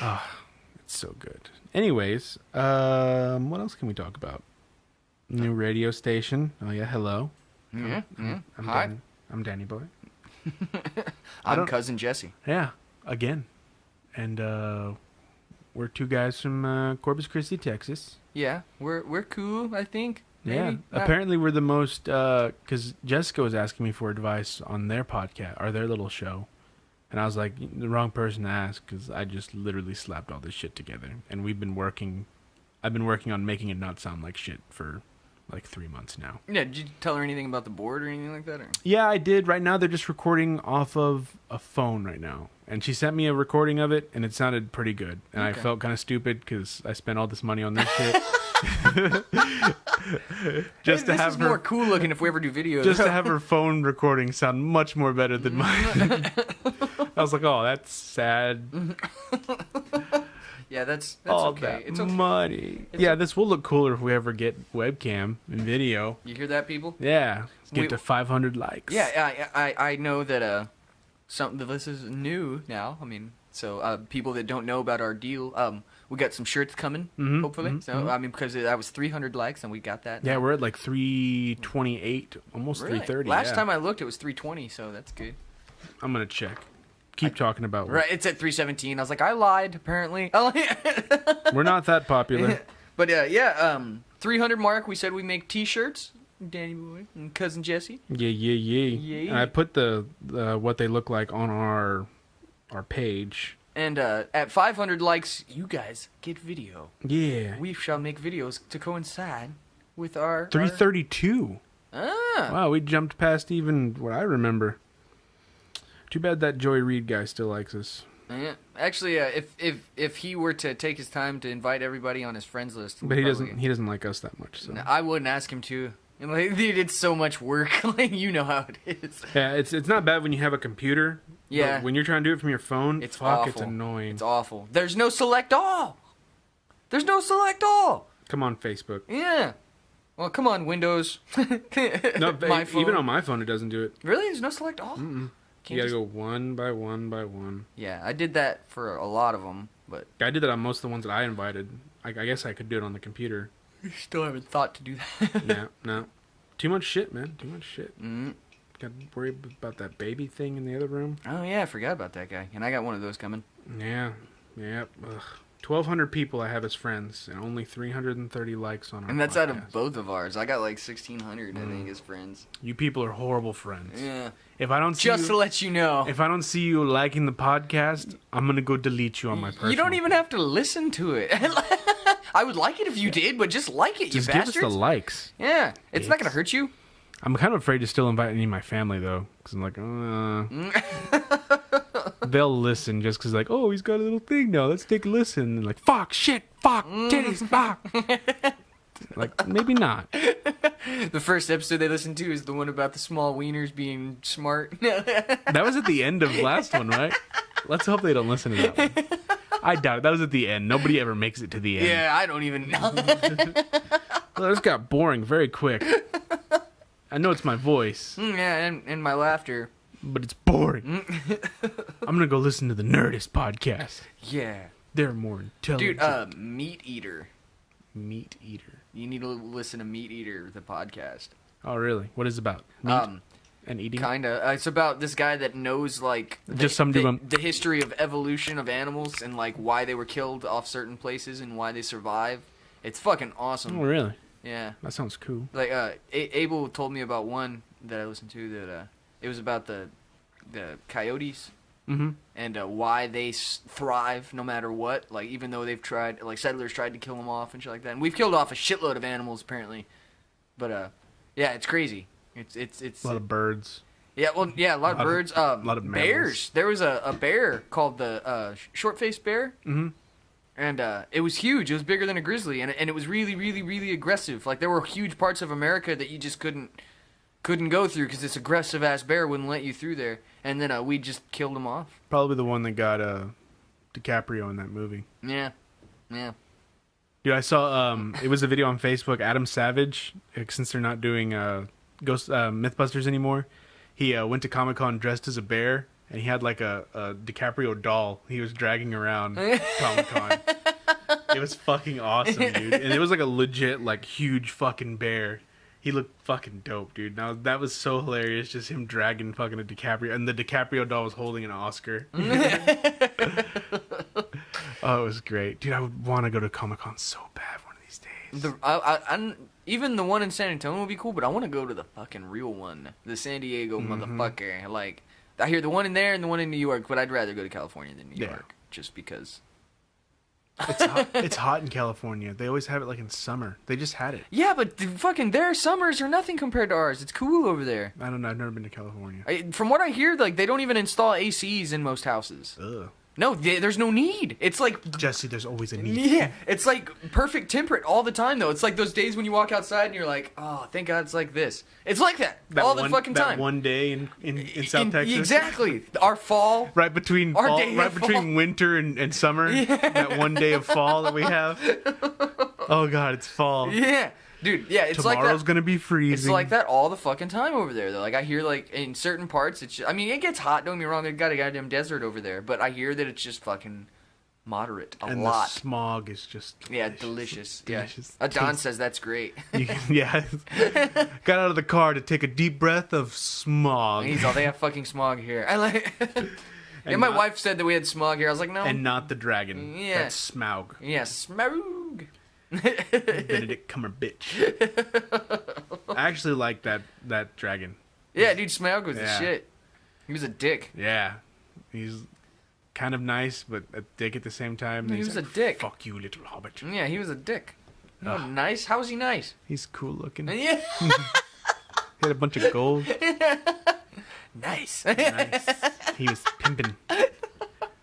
Speaker 1: Oh, it's so good. Anyways, what else can we talk about? New radio station. Oh yeah, hello.
Speaker 2: Yeah.
Speaker 1: Hi. I'm Danny Boy.
Speaker 2: I'm cousin Jesse.
Speaker 1: Yeah, again. And we're 2 guys from Corpus Christi, Texas.
Speaker 2: Yeah, we're cool, I think. Maybe.
Speaker 1: Yeah, apparently we're the most, because Jessica was asking me for advice on their podcast, or their little show. And I was like, the wrong person to ask, because I just literally slapped all this shit together. And I've been working on making it not sound like shit for like 3 months now.
Speaker 2: Yeah, did you tell her anything about the board or anything like that? Or?
Speaker 1: Yeah, I did. Right now they're just recording off of a phone right now. And she sent me a recording of it, and it sounded pretty good. And I felt kind of stupid because I spent all this money on this shit. Just to have her
Speaker 2: more cool looking if we ever do videos.
Speaker 1: Just to have her phone recording sound much more better than mine. I was like, oh, that's sad.
Speaker 2: Yeah, that's
Speaker 1: All
Speaker 2: okay.
Speaker 1: that
Speaker 2: It's okay.
Speaker 1: money.
Speaker 2: It's
Speaker 1: Yeah, this will look cooler if we ever get webcam and video.
Speaker 2: You hear that, people?
Speaker 1: Yeah, let's get to 500 likes.
Speaker 2: Yeah, I know that this is new now. I mean, so people that don't know about our deal, we got some shirts coming, hopefully. So I mean, because that was 300 likes and we got that.
Speaker 1: Yeah,
Speaker 2: now.
Speaker 1: we're at like 328, almost
Speaker 2: Really?
Speaker 1: 330.
Speaker 2: Last time I looked, it was 320, so that's good.
Speaker 1: I'm gonna check. Keep talking about
Speaker 2: Right, it's at 317. I was like, I lied, apparently.
Speaker 1: We're not that popular.
Speaker 2: But 300 mark. We said we make T-shirts. Danny Boy and cousin Jesse.
Speaker 1: Yeah. And I put the what they look like on our page.
Speaker 2: And at 500 likes, you guys get video.
Speaker 1: Yeah.
Speaker 2: We shall make videos to coincide with our
Speaker 1: 332.
Speaker 2: Ah.
Speaker 1: Wow, we jumped past even what I remember. Too bad that Joy Reid guy still likes us.
Speaker 2: Yeah. Actually, if he were to take his time to invite everybody on his friends list,
Speaker 1: But he doesn't like us that much. So.
Speaker 2: No, I wouldn't ask him to. Like, dude, it's so much work. Like, you know how it is.
Speaker 1: Yeah, it's not bad when you have a computer.
Speaker 2: Yeah.
Speaker 1: But when you're trying to do it from your phone,
Speaker 2: It's
Speaker 1: fuck,
Speaker 2: awful.
Speaker 1: it's annoying.
Speaker 2: It's awful. There's no select all. There's no select all.
Speaker 1: Come on, Facebook.
Speaker 2: Yeah. Well, come on, Windows.
Speaker 1: No,
Speaker 2: My phone.
Speaker 1: even on my phone, it doesn't do it.
Speaker 2: Really? There's no select all?
Speaker 1: Mm-mm.
Speaker 2: Can't
Speaker 1: You gotta
Speaker 2: just-
Speaker 1: go one by one by one.
Speaker 2: Yeah, I did that for a lot of them, but
Speaker 1: I did that on most of the ones that I invited. I guess I could do it on the computer.
Speaker 2: still haven't thought to do that.
Speaker 1: No. Too much shit, man. Too much shit.
Speaker 2: Mm.
Speaker 1: Got to worry about that baby thing in the other room.
Speaker 2: Oh, yeah, I forgot about that guy. And I got one of those coming.
Speaker 1: Yeah. Ugh. 1,200 people I have as friends, and only 330 likes on our
Speaker 2: And that's
Speaker 1: podcast.
Speaker 2: out of both of ours. I got like 1,600, I think, as friends.
Speaker 1: You people are horrible friends.
Speaker 2: Yeah.
Speaker 1: If I don't see
Speaker 2: Just
Speaker 1: you,
Speaker 2: to let you know.
Speaker 1: if I don't see you liking the podcast, I'm gonna go delete you on my personal.
Speaker 2: You don't even have to listen to it. I would like it if you did, but just like it,
Speaker 1: just
Speaker 2: you
Speaker 1: give
Speaker 2: bastards.
Speaker 1: us the likes.
Speaker 2: Yeah, it's not gonna hurt you.
Speaker 1: I'm kind of afraid to still invite any of my family though, because I'm like, they'll listen just because like, oh, he's got a little thing now. Let's take a listen. And like, fuck, shit, fuck, titties, fuck. Like, maybe not.
Speaker 2: The first episode they listened to is the one about the small wieners being smart.
Speaker 1: That was at the end of last one, right? Let's hope they don't listen to that one. I doubt it. That was at the end. Nobody ever makes it to the end.
Speaker 2: Yeah, I don't even know.
Speaker 1: Well, this got boring very quick. I know it's my voice,
Speaker 2: Yeah, and my laughter.
Speaker 1: but it's boring. I'm gonna go listen to the Nerdist podcast.
Speaker 2: Yeah.
Speaker 1: They're more intelligent.
Speaker 2: Dude, Meat Eater.
Speaker 1: Meat Eater.
Speaker 2: You need to listen to Meat Eater, the podcast.
Speaker 1: Oh, really? What is it about? Meat and eating?
Speaker 2: Kinda. It's about this guy that knows, like,
Speaker 1: Just some dude
Speaker 2: the history of evolution of animals and, like, why they were killed off certain places and why they survive. It's fucking awesome.
Speaker 1: Oh, really?
Speaker 2: Yeah.
Speaker 1: That sounds cool.
Speaker 2: Like, Abel told me about one that I listened to that, it was about the coyotes.
Speaker 1: Mm-hmm.
Speaker 2: And why they thrive no matter what. Like, even though they've tried, like, settlers tried to kill them off and shit like that. And we've killed off a shitload of animals, apparently. But, yeah, it's crazy. It's
Speaker 1: A lot of birds.
Speaker 2: Yeah, well, yeah, a lot of birds.
Speaker 1: A lot of mammals.
Speaker 2: Bears. There was a bear called the short-faced bear.
Speaker 1: Mm-hmm.
Speaker 2: And it was huge. It was bigger than a grizzly. And it was really, really, really aggressive. Like, there were huge parts of America that you just couldn't go through because this aggressive-ass bear wouldn't let you through there. And then we just killed him off.
Speaker 1: Probably the one that got DiCaprio in that movie.
Speaker 2: Yeah.
Speaker 1: Dude, I saw it was a video on Facebook. Adam Savage, since they're not doing Ghost Mythbusters anymore, he went to Comic-Con dressed as a bear, and he had like a DiCaprio doll he was dragging around Comic-Con. It was fucking awesome, dude. And it was like a legit, like, huge fucking bear. He looked fucking dope, dude. Now, that was so hilarious, just him dragging fucking a DiCaprio. And the DiCaprio doll was holding an Oscar. Oh, it was great. Dude, I would want to go to Comic-Con so bad one of these days.
Speaker 2: Even the one in San Antonio would be cool, but I want to go to the fucking real one. The San Diego motherfucker. Like, I hear the one in there and the one in New York, but I'd rather go to California than New York. Just because.
Speaker 1: It's hot in California. They always have it like in summer. They just had it.
Speaker 2: Yeah, but their summers are nothing compared to ours. It's cool over there.
Speaker 1: I don't know. I've never been to California.
Speaker 2: From what I hear, like, they don't even install ACs in most houses.
Speaker 1: Ugh.
Speaker 2: No, there's no need. It's like...
Speaker 4: Jesse, there's always a need.
Speaker 2: Yeah, it's like perfect temperate all the time, though. It's like those days when you walk outside and you're like, oh, thank God it's like this. It's like that all the fucking time.
Speaker 4: That one day in South Texas.
Speaker 2: Exactly. Our fall.
Speaker 4: Right between
Speaker 2: Our
Speaker 4: fall,
Speaker 2: day
Speaker 4: right
Speaker 2: of
Speaker 4: between
Speaker 2: fall.
Speaker 4: winter and summer. Yeah. That one day of fall that we have. Oh, God, it's fall.
Speaker 2: Yeah. Dude, yeah, it's like that.
Speaker 4: Tomorrow's gonna be freezing.
Speaker 2: It's like that all the fucking time over there, though. Like, I hear, like, in certain parts, I mean, it gets hot, don't get me wrong, they've got a goddamn desert over there, but I hear that it's just fucking moderate a
Speaker 4: and
Speaker 2: lot.
Speaker 4: The smog is just delicious.
Speaker 2: Yeah, delicious.
Speaker 4: Delicious.
Speaker 2: Yeah. Don says that's great.
Speaker 4: Yeah. Got out of the car to take a deep breath of smog.
Speaker 2: He's all, they have fucking smog here. I like... And my wife said that we had smog here. I was like, no.
Speaker 4: And not the dragon.
Speaker 2: Yeah.
Speaker 4: That's Smaug.
Speaker 2: Yeah, smog.
Speaker 4: Benedict Cumberbatch. I actually like that dragon.
Speaker 2: Yeah, dude, Smaug was the shit. He was a dick.
Speaker 4: Yeah. He's kind of nice, but a dick at the same time.
Speaker 2: He was a dick.
Speaker 4: Fuck you, little hobbit.
Speaker 2: Yeah, he was a dick. No, nice? How was he nice?
Speaker 4: He's cool looking.
Speaker 2: Yeah.
Speaker 4: He had a bunch of gold.
Speaker 2: Nice.
Speaker 4: Nice. He was pimping.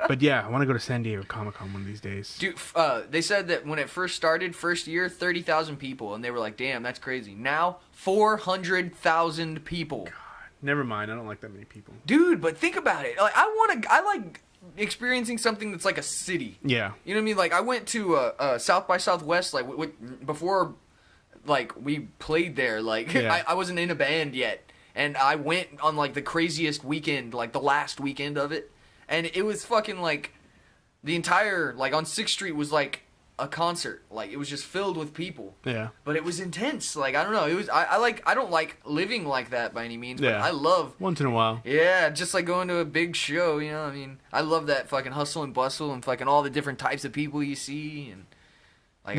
Speaker 4: But yeah, I want to go to San Diego Comic-Con one of these days.
Speaker 2: Dude, they said that when it first started, first year, 30,000 people, and they were like, damn, that's crazy. Now, 400,000 people. God,
Speaker 4: never mind, I don't like that many people.
Speaker 2: Dude, but think about it. Like, I like experiencing something that's like a city.
Speaker 4: Yeah.
Speaker 2: You know what I mean? Like, I went to South by Southwest, like, before, like, we played there. Like,
Speaker 4: yeah.
Speaker 2: I wasn't in a band yet. And I went on, like, the craziest weekend, like, the last weekend of it. And it was fucking, like, the entire, like, on 6th Street was, like, a concert. Like, it was just filled with people.
Speaker 4: Yeah.
Speaker 2: But it was intense. Like, I don't know. It was, I don't like living like that by any means. But I love.
Speaker 4: Once in a while.
Speaker 2: Yeah, just like going to a big show, you know what I mean? I love that fucking hustle and bustle and fucking all the different types of people you see. And like,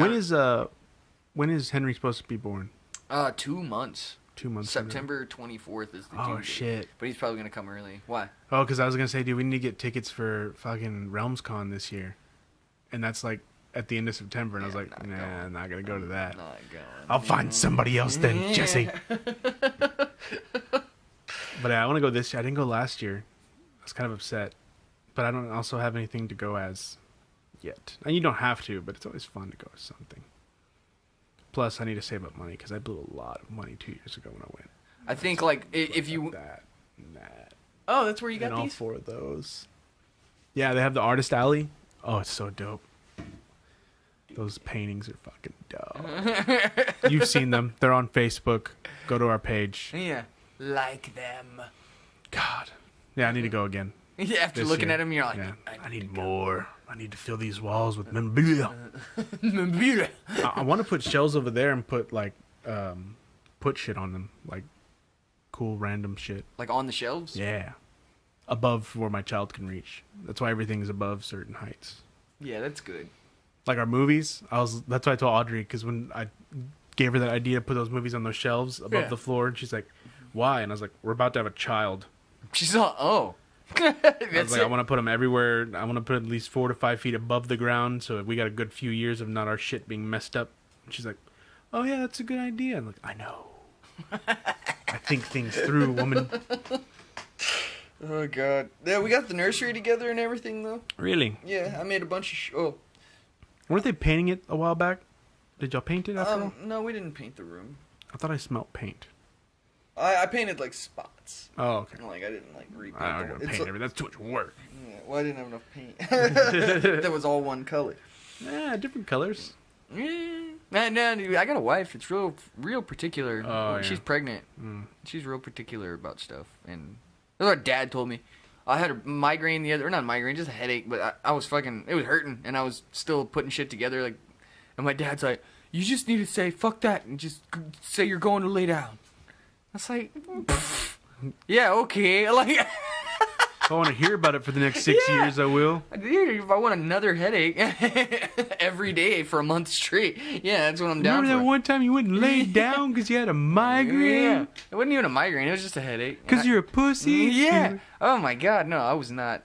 Speaker 4: when is Henry supposed to be born?
Speaker 2: 2 months.
Speaker 4: 2 months.
Speaker 2: September 24th is the due date.
Speaker 4: Shit.
Speaker 2: But he's probably going to come early. Why?
Speaker 4: Oh, because I was going to say, dude, we need to get tickets for fucking RealmsCon this year. And that's like at the end of September. And I was like, nah, I'm not going to go to that.
Speaker 2: Not going.
Speaker 4: I'll find somebody else then, Jesse. But I want to go this year. I didn't go last year. I was kind of upset. But I don't also have anything to go as yet. And you don't have to, but it's always fun to go as something. Plus, I need to save up money because I blew a lot of money 2 years ago when I went.
Speaker 2: I think, like, if you...
Speaker 4: That and that.
Speaker 2: Oh, that's where you got
Speaker 4: and
Speaker 2: these?
Speaker 4: all 4 of those. Yeah, they have the Artist Alley. Oh, it's so dope. Those paintings are fucking dope. You've seen them. They're on Facebook. Go to our page.
Speaker 2: Yeah. Like them.
Speaker 4: God. Yeah, I need to go again.
Speaker 2: Yeah, after looking at them, you're like...
Speaker 4: Yeah. I need more. I need to fill these walls with memorabilia. I want to put shelves over there and put like put shit on them, like cool random shit.
Speaker 2: Like on the shelves?
Speaker 4: Yeah, above where my child can reach. That's why everything's above certain heights.
Speaker 2: Yeah, that's good.
Speaker 4: Like our movies, that's why I told Audrey, because when I gave her that idea to put those movies on those shelves above the floor, and she's like, "Why?" And I was like, "We're about to have a child."
Speaker 2: She's all, oh.
Speaker 4: I was like, I want to put them everywhere. I want to put at least 4 to 5 feet above the ground, so we got a good few years of not our shit being messed up. And she's like, "Oh yeah, that's a good idea." I'm like, "I know. I think things through, woman."
Speaker 2: Oh god. Yeah, we got the nursery together and everything though.
Speaker 4: Really?
Speaker 2: Yeah, I made a bunch of
Speaker 4: Weren't they painting it a while back? Did y'all paint it after all?
Speaker 2: No, we didn't paint the room.
Speaker 4: I thought I smelt paint.
Speaker 2: I painted like spots.
Speaker 4: Oh, okay.
Speaker 2: Like I didn't like repaint.
Speaker 4: I don't paint everything. That's too much work.
Speaker 2: Yeah, well, I didn't have enough paint. That was all one color.
Speaker 4: Yeah, different colors.
Speaker 2: Yeah. No, dude, I got a wife. It's real particular.
Speaker 4: Oh, yeah.
Speaker 2: She's pregnant. She's real particular about stuff. And that's what Dad told me. I had a migraine or not migraine, just a headache. But I was fucking, it was hurting, and I was still putting shit together. Like, and my dad's like, "You just need to say fuck that and just say you're going to lay down." I was like, yeah, okay. Like,
Speaker 4: If I want to hear about it for the next 6 years, I will.
Speaker 2: Dude, if I want another headache every day for a month straight, yeah, that's what I'm down
Speaker 4: Remember
Speaker 2: for.
Speaker 4: that one time you went and laid down because you had a migraine?
Speaker 2: Yeah. It wasn't even a migraine. It was just a headache.
Speaker 4: Because you're a pussy?
Speaker 2: Yeah. Oh, my God. No, I was not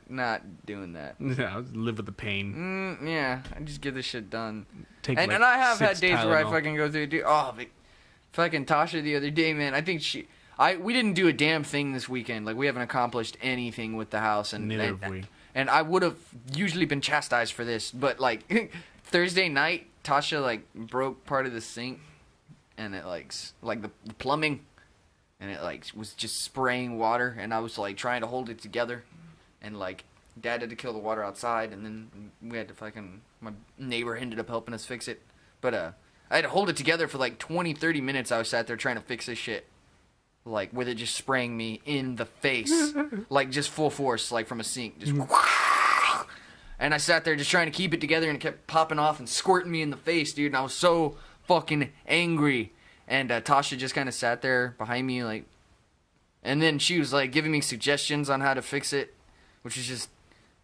Speaker 2: doing that.
Speaker 4: Yeah, live with the pain.
Speaker 2: Yeah. I just get this shit done.
Speaker 4: Take
Speaker 2: and I have had days where I fucking go through, dude. Oh, but fucking Tasha the other day, man. I think we didn't do a damn thing this weekend. Like, we haven't accomplished anything with the house. And
Speaker 4: Neither have we.
Speaker 2: And I would have usually been chastised for this, but like Thursday night, Tasha like broke part of the sink, and it like the plumbing, and it like was just spraying water, and I was like trying to hold it together, and like Dad had to kill the water outside, and then we had to my neighbor ended up helping us fix it, but I had to hold it together for like 20-30 minutes. I was sat there trying to fix this shit, like with it just spraying me in the face, like just full force, like from a sink, just. And I sat there just trying to keep it together, and it kept popping off and squirting me in the face, dude. And I was so fucking angry. And Tasha just kind of sat there behind me, like, and then she was like giving me suggestions on how to fix it, which is just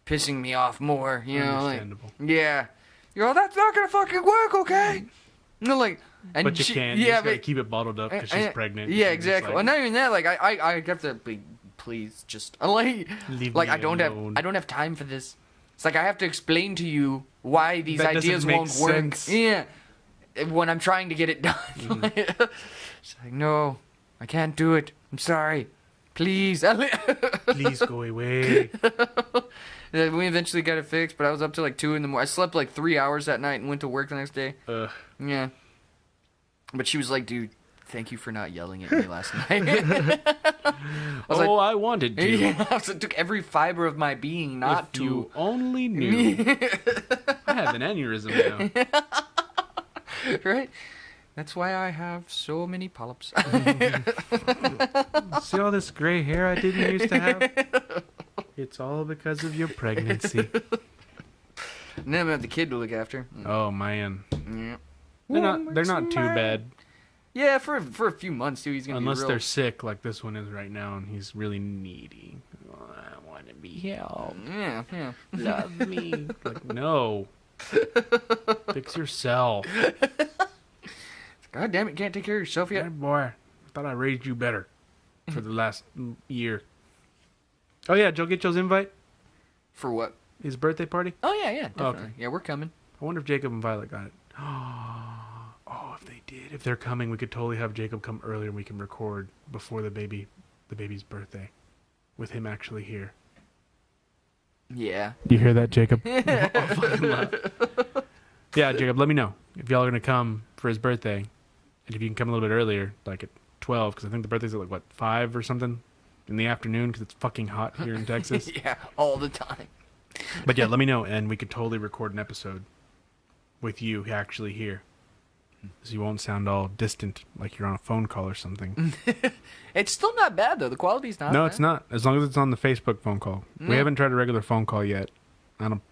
Speaker 2: pissing me off more, you know?
Speaker 4: Understandable.
Speaker 2: Like, yeah, you know, that's not gonna fucking work, okay? You know, like, and
Speaker 4: But you can't. You just gotta keep it bottled up because she's pregnant.
Speaker 2: Yeah, exactly. Like, well, not even that. Like, I have to be, please, just like I don't have time for this. It's like I have to explain to you why these ideas won't work. Yeah, when I'm trying to get it done. It's like, no, I can't do it. I'm sorry. Please.
Speaker 4: Please go away.
Speaker 2: We eventually got it fixed, but I was up till like 2 in the morning. I slept like 3 hours that night and went to work the next day. Yeah. But she was like, dude, thank you for not yelling at me last night.
Speaker 4: I wanted to.
Speaker 2: Yeah, so it took every fiber of my being not
Speaker 4: if
Speaker 2: to.
Speaker 4: You only knew. I have an aneurysm now.
Speaker 2: Right? That's why I have so many polyps.
Speaker 4: See all this gray hair I didn't used to have? It's all because of your pregnancy.
Speaker 2: And then I have the kid to look after.
Speaker 4: Oh, man.
Speaker 2: Yeah.
Speaker 4: They're not too bad.
Speaker 2: Yeah, for a few months too. He's gonna
Speaker 4: unless
Speaker 2: be
Speaker 4: they're sick, like this one is right now, and he's really needy. Oh, I want to be helped.
Speaker 2: Yeah.
Speaker 4: Love me. Like, no. Fix yourself.
Speaker 2: God damn it, can't take care of yourself yet.
Speaker 4: Hey, boy, I thought I raised you better for the last year. Oh yeah, Joe, get Joe's invite
Speaker 2: For what?
Speaker 4: his birthday party.
Speaker 2: Oh yeah, definitely.
Speaker 4: Okay.
Speaker 2: Yeah, we're coming.
Speaker 4: I wonder if Jacob and Violet got it. Oh, if they did. If they're coming, we could totally have Jacob come earlier and we can record before the baby's birthday with him actually here.
Speaker 2: Yeah.
Speaker 4: You hear that, Jacob? Yeah, Jacob, let me know if y'all are going to come for his birthday. And if you can come a little bit earlier, like at 12, because I think the birthday's at like, what, 5 or something in the afternoon because it's fucking hot here in Texas.
Speaker 2: Yeah, all the time.
Speaker 4: But yeah, let me know, and we could totally record an episode with you actually here. So you won't sound all distant like you're on a phone call or something.
Speaker 2: It's still not bad, though. The quality's not
Speaker 4: No,
Speaker 2: bad.
Speaker 4: it's not. As long as it's on the Facebook phone call.
Speaker 2: No.
Speaker 4: We haven't tried a regular phone call yet.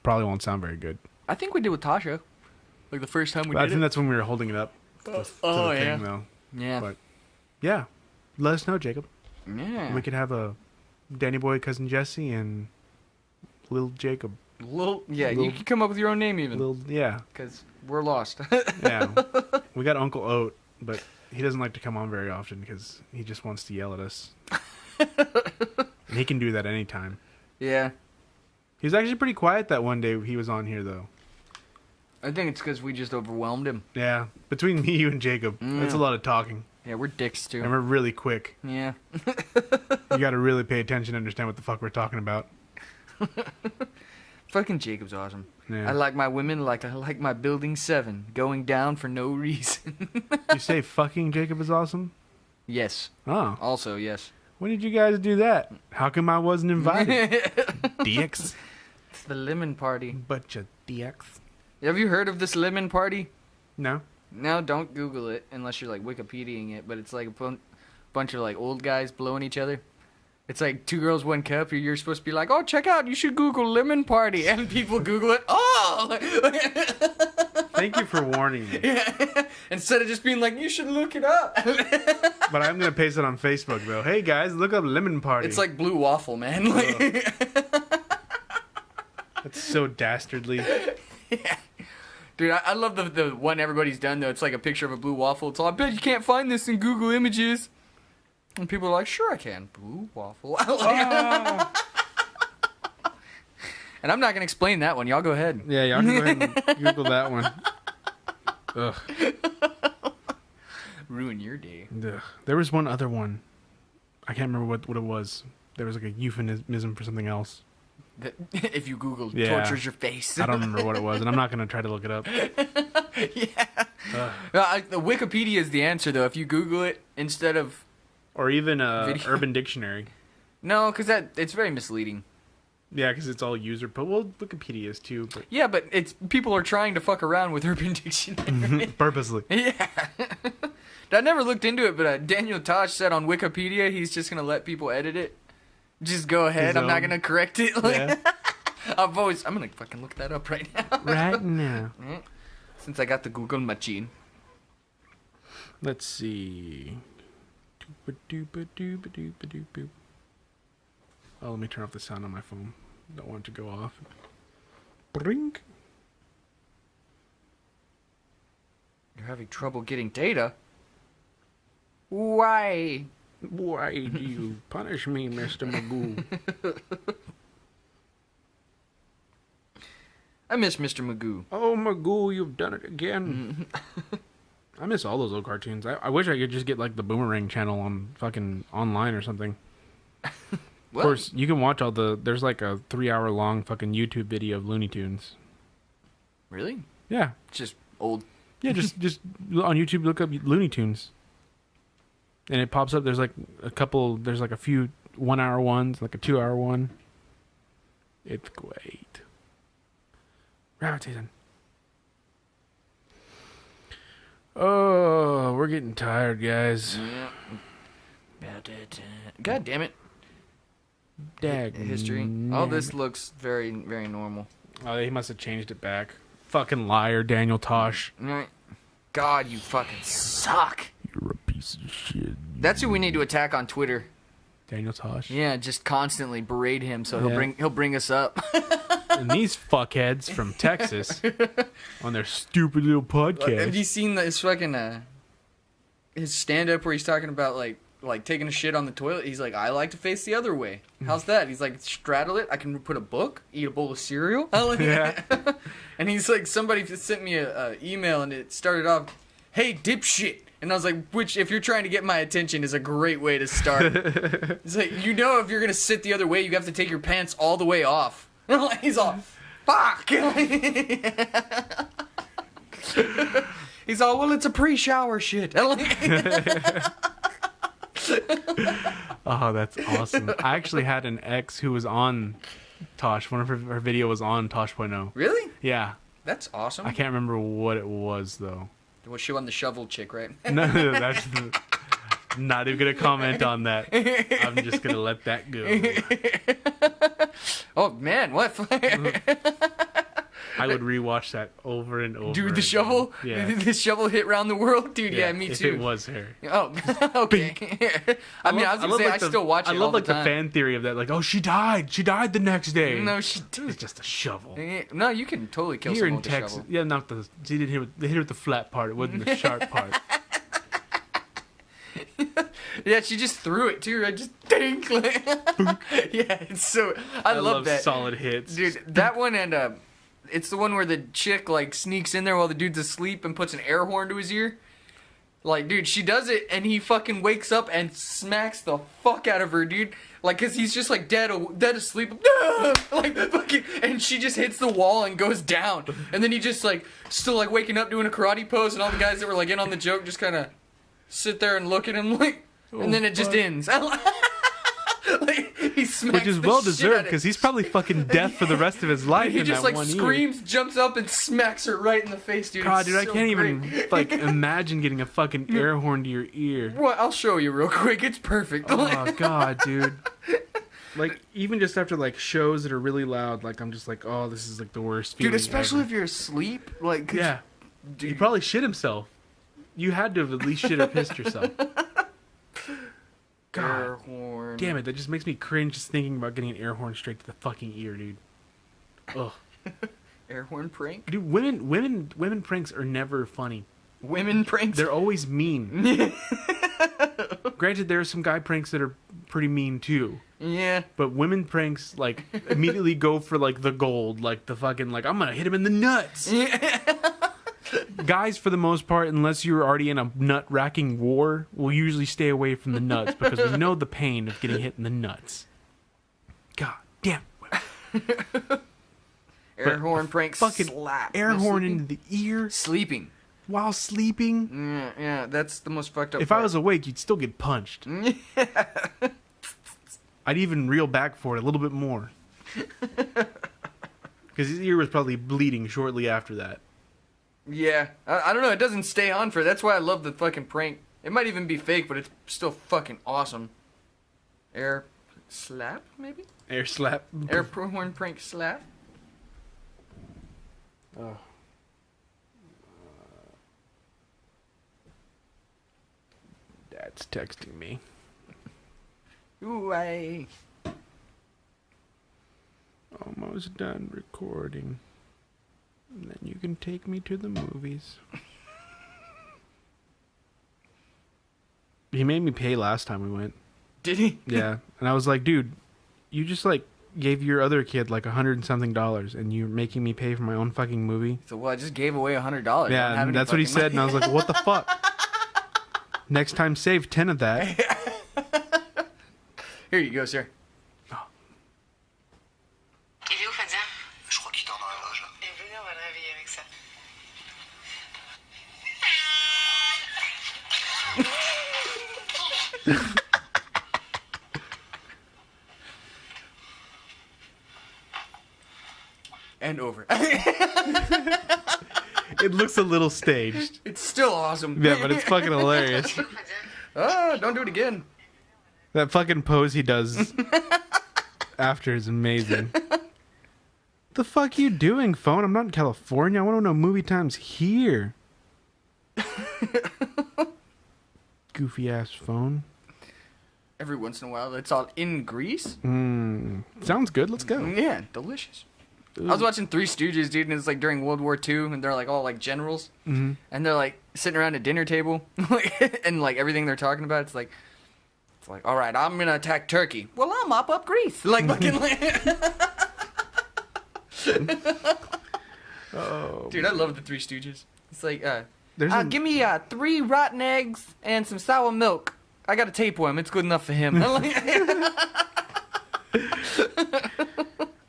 Speaker 4: Probably won't sound very good.
Speaker 2: I think we did with Tasha. Like the first time we
Speaker 4: But I
Speaker 2: did
Speaker 4: think
Speaker 2: it.
Speaker 4: that's when we were holding it up to the thing, though.
Speaker 2: Yeah.
Speaker 4: But yeah, let us know, Jacob.
Speaker 2: Yeah.
Speaker 4: We could have a Danny Boy, cousin Jesse, and little Jacob.
Speaker 2: You can come up with your own name even.
Speaker 4: Yeah.
Speaker 2: Because we're lost.
Speaker 4: Yeah. We got Uncle Oat, but he doesn't like to come on very often because he just wants to yell at us. And he can do that anytime.
Speaker 2: Yeah.
Speaker 4: He was actually pretty quiet that one day he was on here, though.
Speaker 2: I think it's because we just overwhelmed him.
Speaker 4: Yeah. Between me, you, and Jacob, that's a lot of talking.
Speaker 2: Yeah, we're dicks, too.
Speaker 4: And we're really quick.
Speaker 2: Yeah.
Speaker 4: You got to really pay attention to understand what the fuck we're talking about.
Speaker 2: Fucking Jacob's awesome.
Speaker 4: Yeah.
Speaker 2: I like my women like I like my building 7, going down for no reason.
Speaker 4: You say fucking Jacob is awesome?
Speaker 2: Yes.
Speaker 4: Oh.
Speaker 2: Also, yes.
Speaker 4: When did you guys do that? How come I wasn't invited? Dicks.
Speaker 2: It's the lemon party.
Speaker 4: Bunch of dicks.
Speaker 2: Have you heard of this lemon party?
Speaker 4: No.
Speaker 2: No, don't Google it unless you're like Wikipediaing it, but it's like a bunch of like old guys blowing each other. It's like 2 girls, 1 cup. You're supposed to be like, oh, check out, you should Google lemon party. And people Google it. Oh!
Speaker 4: Thank you for warning me.
Speaker 2: Yeah. Instead of just being like, you should look it up.
Speaker 4: But I'm going to paste it on Facebook, though. Hey, guys, look up lemon party.
Speaker 2: It's like blue waffle, man.
Speaker 4: That's so dastardly.
Speaker 2: Yeah. Dude, I love the one everybody's done, though. It's like a picture of a blue waffle. It's all, I bet you can't find this in Google Images. And people are like, sure I can. Blue waffle.
Speaker 4: Oh.
Speaker 2: And I'm not going to explain that one. Y'all go ahead.
Speaker 4: Yeah, y'all can go ahead and Google that one. Ugh.
Speaker 2: Ruin your day.
Speaker 4: Ugh. There was one other one. I can't remember what it was. There was like a euphemism for something else.
Speaker 2: If you Google tortures your face.
Speaker 4: I don't remember what it was, and I'm not going to try to look it up.
Speaker 2: The Wikipedia is the answer, though. If you Google it instead of...
Speaker 4: Or even Urban Dictionary.
Speaker 2: No, because it's very misleading.
Speaker 4: Yeah, because it's all user... Well, Wikipedia is too, but...
Speaker 2: Yeah, but people are trying to fuck around with Urban Dictionary.
Speaker 4: Purposely.
Speaker 2: Yeah. I never looked into it, but Daniel Tosh said on Wikipedia he's just going to let people edit it. Just go ahead. I'm not going to correct it.
Speaker 4: Yeah.
Speaker 2: I'm going to fucking look that up right now.
Speaker 4: Right now.
Speaker 2: Since I got the Google machine.
Speaker 4: Let's see. Oh, let me turn off the sound on my phone. Don't want it to go off. Brink.
Speaker 2: You're having trouble getting data? Why?
Speaker 4: Why do you punish me, Mr. Magoo?
Speaker 2: I miss Mr. Magoo.
Speaker 4: Oh, Magoo, you've done it again. I miss all those old cartoons. I wish I could just get like the Boomerang channel on fucking online or something. Of course, you can watch there's like a 3-hour long fucking YouTube video of Looney Tunes.
Speaker 2: Really?
Speaker 4: Yeah.
Speaker 2: Just old.
Speaker 4: Yeah, just on YouTube look up Looney Tunes. And it pops up, there's like a few 1-hour ones, like a 2-hour one. It's great. Rabbit season. Oh, we're getting tired, guys.
Speaker 2: God damn it. History. All this looks very, very normal.
Speaker 4: Oh, he must have changed it back. Fucking liar, Daniel Tosh.
Speaker 2: God, you fucking suck.
Speaker 4: You're a piece of shit.
Speaker 2: That's who we need to attack on Twitter.
Speaker 4: Daniel Tosh?
Speaker 2: Yeah, just constantly berate him so he'll bring us up.
Speaker 4: And these fuckheads from Texas on their stupid little podcast.
Speaker 2: Have you seen his fucking his stand up where he's talking about like taking a shit on the toilet? He's like, I like to face the other way. How's that? He's like, straddle it. I can put a book, eat a bowl of cereal.
Speaker 4: Yeah.
Speaker 2: And he's like, somebody just sent me a email and it started off, hey, dipshit. And I was like, which, if you're trying to get my attention, is a great way to start. It's like, if you're going to sit the other way, you have to take your pants all the way off. He's all, fuck. He's all, well, it's a pre-shower shit.
Speaker 4: Oh, that's awesome. I actually had an ex who was on Tosh. One of her video was on Tosh.0.
Speaker 2: Really?
Speaker 4: Yeah.
Speaker 2: That's awesome.
Speaker 4: I can't remember what it was, though.
Speaker 2: Was she on the shovel chick, right?
Speaker 4: No, that's not even going to comment on that. I'm just going to let that go.
Speaker 2: Oh, man, what?
Speaker 4: I would rewatch that over and over.
Speaker 2: Dude, the shovel?
Speaker 4: Yeah.
Speaker 2: The shovel hit round the world? Dude, yeah, me too.
Speaker 4: If it was her.
Speaker 2: Oh, okay. I mean, I was going to say, I still watch it all the time.
Speaker 4: I love the fan theory of that. Like, oh, she died. She died the next day.
Speaker 2: No, she
Speaker 4: did. It was just a shovel.
Speaker 2: No, you can totally kill
Speaker 4: Here
Speaker 2: someone
Speaker 4: in
Speaker 2: with
Speaker 4: Texas,
Speaker 2: a shovel.
Speaker 4: yeah, not the. They hit it with the flat part. It wasn't the sharp part.
Speaker 2: Yeah, she just threw it too, right? Just dink. Yeah, it's so. I love that.
Speaker 4: Solid hits,
Speaker 2: dude. That one and it's the one where the chick like sneaks in there while the dude's asleep and puts an air horn to his ear. Like, dude, she does it and he fucking wakes up and smacks the fuck out of her, dude. Like, cause he's just like dead asleep. Like, fucking, and she just hits the wall and goes down. And then he just like still like waking up doing a karate pose, and all the guys that were like in on the joke just kind of sit there and look at him like, and then it just ends. Like, he smacks
Speaker 4: which is well deserved because he's probably fucking deaf for the rest of his life.
Speaker 2: He
Speaker 4: in
Speaker 2: just
Speaker 4: that
Speaker 2: like
Speaker 4: one
Speaker 2: screams,
Speaker 4: ear.
Speaker 2: jumps up, and smacks her right in the face, dude.
Speaker 4: God, dude,
Speaker 2: it's
Speaker 4: I
Speaker 2: so
Speaker 4: can't
Speaker 2: great.
Speaker 4: even like imagine getting a fucking air horn to your ear.
Speaker 2: Well, I'll show you real quick. It's perfect.
Speaker 4: Oh God, dude. Like, even just after like shows that are really loud, like I'm just like, oh, this is like the worst feeling.
Speaker 2: Dude, especially
Speaker 4: ever.
Speaker 2: if you're asleep, like
Speaker 4: yeah, dude, he probably shit himself. You had to have at least shit or pissed yourself. God,
Speaker 2: air horn.
Speaker 4: Damn it, that just makes me cringe just thinking about getting an air horn straight to the fucking ear, dude. Ugh.
Speaker 2: Air horn prank?
Speaker 4: Dude, women pranks are never funny.
Speaker 2: Women pranks?
Speaker 4: They're always mean. Granted, there are some guy pranks that are pretty mean too.
Speaker 2: Yeah.
Speaker 4: But women pranks like immediately go for like the gold, like the fucking like I'm gonna hit him in the nuts.
Speaker 2: Yeah.
Speaker 4: Guys, for the most part, unless you're already in a nut-racking war, will usually stay away from the nuts because we know the pain of getting hit in the nuts. God damn.
Speaker 2: Air horn prank
Speaker 4: fucking
Speaker 2: slap.
Speaker 4: air horn into the ear
Speaker 2: Sleeping.
Speaker 4: while sleeping.
Speaker 2: Yeah, that's the most fucked up
Speaker 4: If
Speaker 2: part.
Speaker 4: I was awake, you'd still get punched. I'd even reel back for it a little bit more. Because his ear was probably bleeding shortly after that.
Speaker 2: Yeah, I don't know. It doesn't stay on for. That's why I love the fucking prank. It might even be fake, but it's still fucking awesome. Air slap, maybe?
Speaker 4: Air slap.
Speaker 2: Air horn prank slap.
Speaker 4: Oh. Dad's texting me.
Speaker 2: Ooh, I.
Speaker 4: Almost done recording. And then you can take me to the movies. He made me pay last time we went.
Speaker 2: Did he?
Speaker 4: Yeah. And I was like, dude, you just like gave your other kid like $100 and something, and you're making me pay for my own fucking movie.
Speaker 2: So, well, I just gave away $100.
Speaker 4: Yeah, and that's what he said, and I was like, what the fuck? Next time, save 10 of that.
Speaker 2: Here you go, sir.
Speaker 5: Il est où, Fadia?
Speaker 6: Je crois qu'il dort dans la loge.
Speaker 5: Et venez, on va le réveiller avec ça.
Speaker 2: And over.
Speaker 4: It looks a little staged.
Speaker 2: It's still awesome.
Speaker 4: Yeah, but it's fucking hilarious.
Speaker 5: Fadia?
Speaker 2: Ah, don't do it again.
Speaker 4: That fucking pose he does after is amazing. The fuck you doing, phone? I'm not in California. I want to know movie times here. Goofy ass phone.
Speaker 2: Every once in a while, it's all in Greece.
Speaker 4: Sounds good. Let's go.
Speaker 2: Yeah, delicious. I was watching Three Stooges, dude, and it's like during World War II, and they're like all like generals, and they're like sitting around a dinner table, and like everything they're talking about, it's like, all right, I'm gonna attack Turkey. Well, I'll mop up Greece. Like fucking.
Speaker 4: Oh,
Speaker 2: Dude, I love the Three Stooges. It's like,
Speaker 4: There's
Speaker 2: give me 3 rotten eggs and some sour milk. I got a tapeworm. It's good enough for him.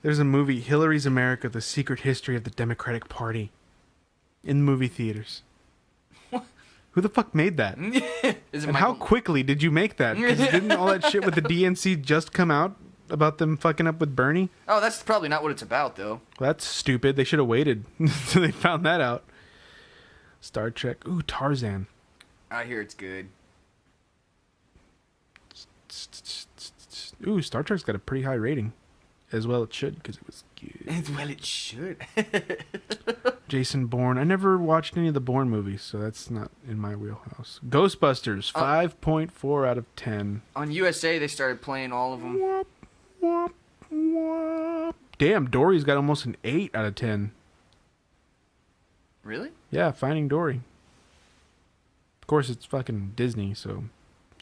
Speaker 4: There's a movie, Hillary's America: The Secret History of the Democratic Party, in movie theaters. Who the fuck made that?
Speaker 2: Is it
Speaker 4: And how quickly did you make that? 'Cause didn't all that shit with the DNC just come out about them fucking up with Bernie?
Speaker 2: Oh, that's probably not what it's about, though.
Speaker 4: Well, that's stupid. They should have waited until they found that out. Star Trek. Ooh, Tarzan.
Speaker 2: I hear it's good.
Speaker 4: Ooh, Star Trek's got a pretty high rating. As well it should, because it was good.
Speaker 2: Well, it should.
Speaker 4: Jason Bourne. I never watched any of the Bourne movies, so that's not in my wheelhouse. Ghostbusters, 5.4 out of 10.
Speaker 2: On USA, they started playing all of them.
Speaker 4: Wop, wop, wop. Damn, Dory's got almost an 8 out of 10.
Speaker 2: Really?
Speaker 4: Yeah, Finding Dory. Of course, it's fucking Disney, so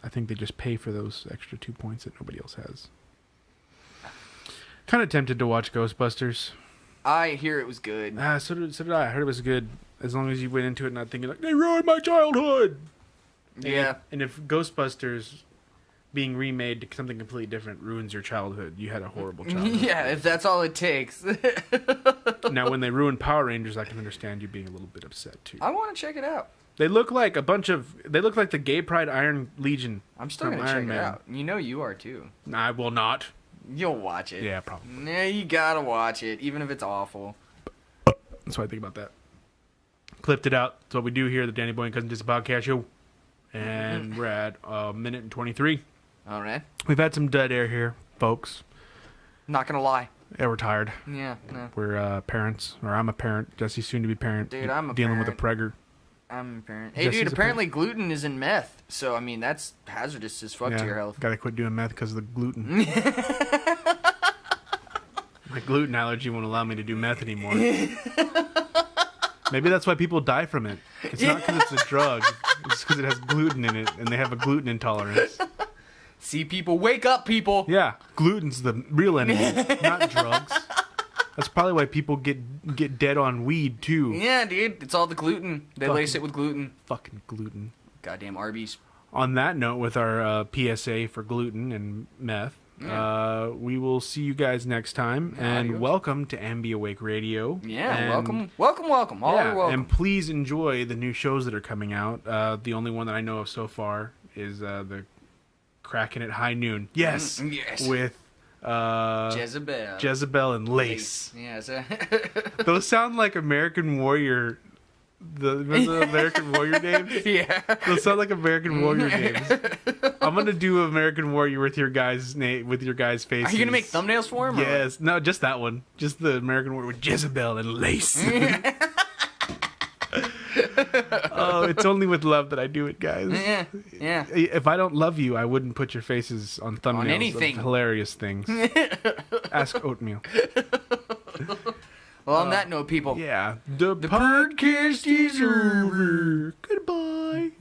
Speaker 4: I think they just pay for those extra 2 points that nobody else has. Kind of tempted to watch Ghostbusters.
Speaker 2: I hear it was good.
Speaker 4: So did I. I heard it was good, as long as you went into it not thinking like, they ruined my childhood.
Speaker 2: Yeah.
Speaker 4: And if Ghostbusters being remade to something completely different ruins your childhood, you had a horrible childhood.
Speaker 2: Yeah, if that's all it takes.
Speaker 4: Now, when they ruin Power Rangers, I can understand you being a little bit upset too.
Speaker 2: I want to check it out.
Speaker 4: They look like they look like the Gay Pride Iron Legion.
Speaker 2: I'm still
Speaker 4: from
Speaker 2: going to check
Speaker 4: Iron
Speaker 2: it
Speaker 4: Man.
Speaker 2: out. You know you are, too.
Speaker 4: I will not.
Speaker 2: You'll watch it.
Speaker 4: Yeah, probably.
Speaker 2: Nah, you gotta watch it, even if it's awful.
Speaker 4: That's what I think about that. Clipped it out. That's what we do here, the Danny Boy and Cousin Dis podcast show. And we're at a minute and 23.
Speaker 2: All right.
Speaker 4: We've had some dead air here, folks.
Speaker 2: Not gonna lie.
Speaker 4: Yeah, we're tired.
Speaker 2: Yeah, no.
Speaker 4: We're parents, or I'm a parent. Jesse's soon to be parent.
Speaker 2: Dude, I'm a
Speaker 4: dealing with a
Speaker 2: parent.
Speaker 4: pregger.
Speaker 2: I'm a parent. Hey,
Speaker 4: Jesse's
Speaker 2: dude,
Speaker 4: a
Speaker 2: apparently gluten is in meth. So, I mean, that's hazardous as fuck to your health.
Speaker 4: Gotta quit doing meth because of the gluten. My gluten allergy won't allow me to do meth anymore. Maybe that's why people die from it. It's not because it's a drug. It's because it has gluten in it, and they have a gluten intolerance.
Speaker 2: See, people, wake up, people.
Speaker 4: Yeah, gluten's the real enemy, not drugs. That's probably why people get dead on weed, too.
Speaker 2: Yeah, dude, it's all the gluten. They lace it with gluten.
Speaker 4: Fucking gluten.
Speaker 2: Goddamn Arby's.
Speaker 4: On that note, with our PSA for gluten and meth, We will see you guys next time. And
Speaker 2: Adios.
Speaker 4: welcome to Ambiawake Radio.
Speaker 2: Yeah,
Speaker 4: And
Speaker 2: welcome. All are welcome.
Speaker 4: and please enjoy the new shows that are coming out. The only one that I know of so far is the Kraken at High Noon. Yes,
Speaker 2: yes.
Speaker 4: with Jezebel and Lace.
Speaker 2: Yes.
Speaker 4: Those sound like American Warrior. Remember the American Warrior names?
Speaker 2: Yeah.
Speaker 4: Those sound like American Warrior names. I'm gonna do American Warrior with your guys' name, with your guys' faces.
Speaker 2: Are you gonna make thumbnails for him?
Speaker 4: Yes. No, just that one. Just the American Warrior with Jezebel and Lace. Oh, it's only with love that I do it, guys.
Speaker 2: Yeah.
Speaker 4: If I don't love you, I wouldn't put your faces on thumbnails
Speaker 2: On anything.
Speaker 4: of hilarious things. Ask Oatmeal.
Speaker 2: Well, on that note, people.
Speaker 4: Yeah. The podcast is over. Goodbye.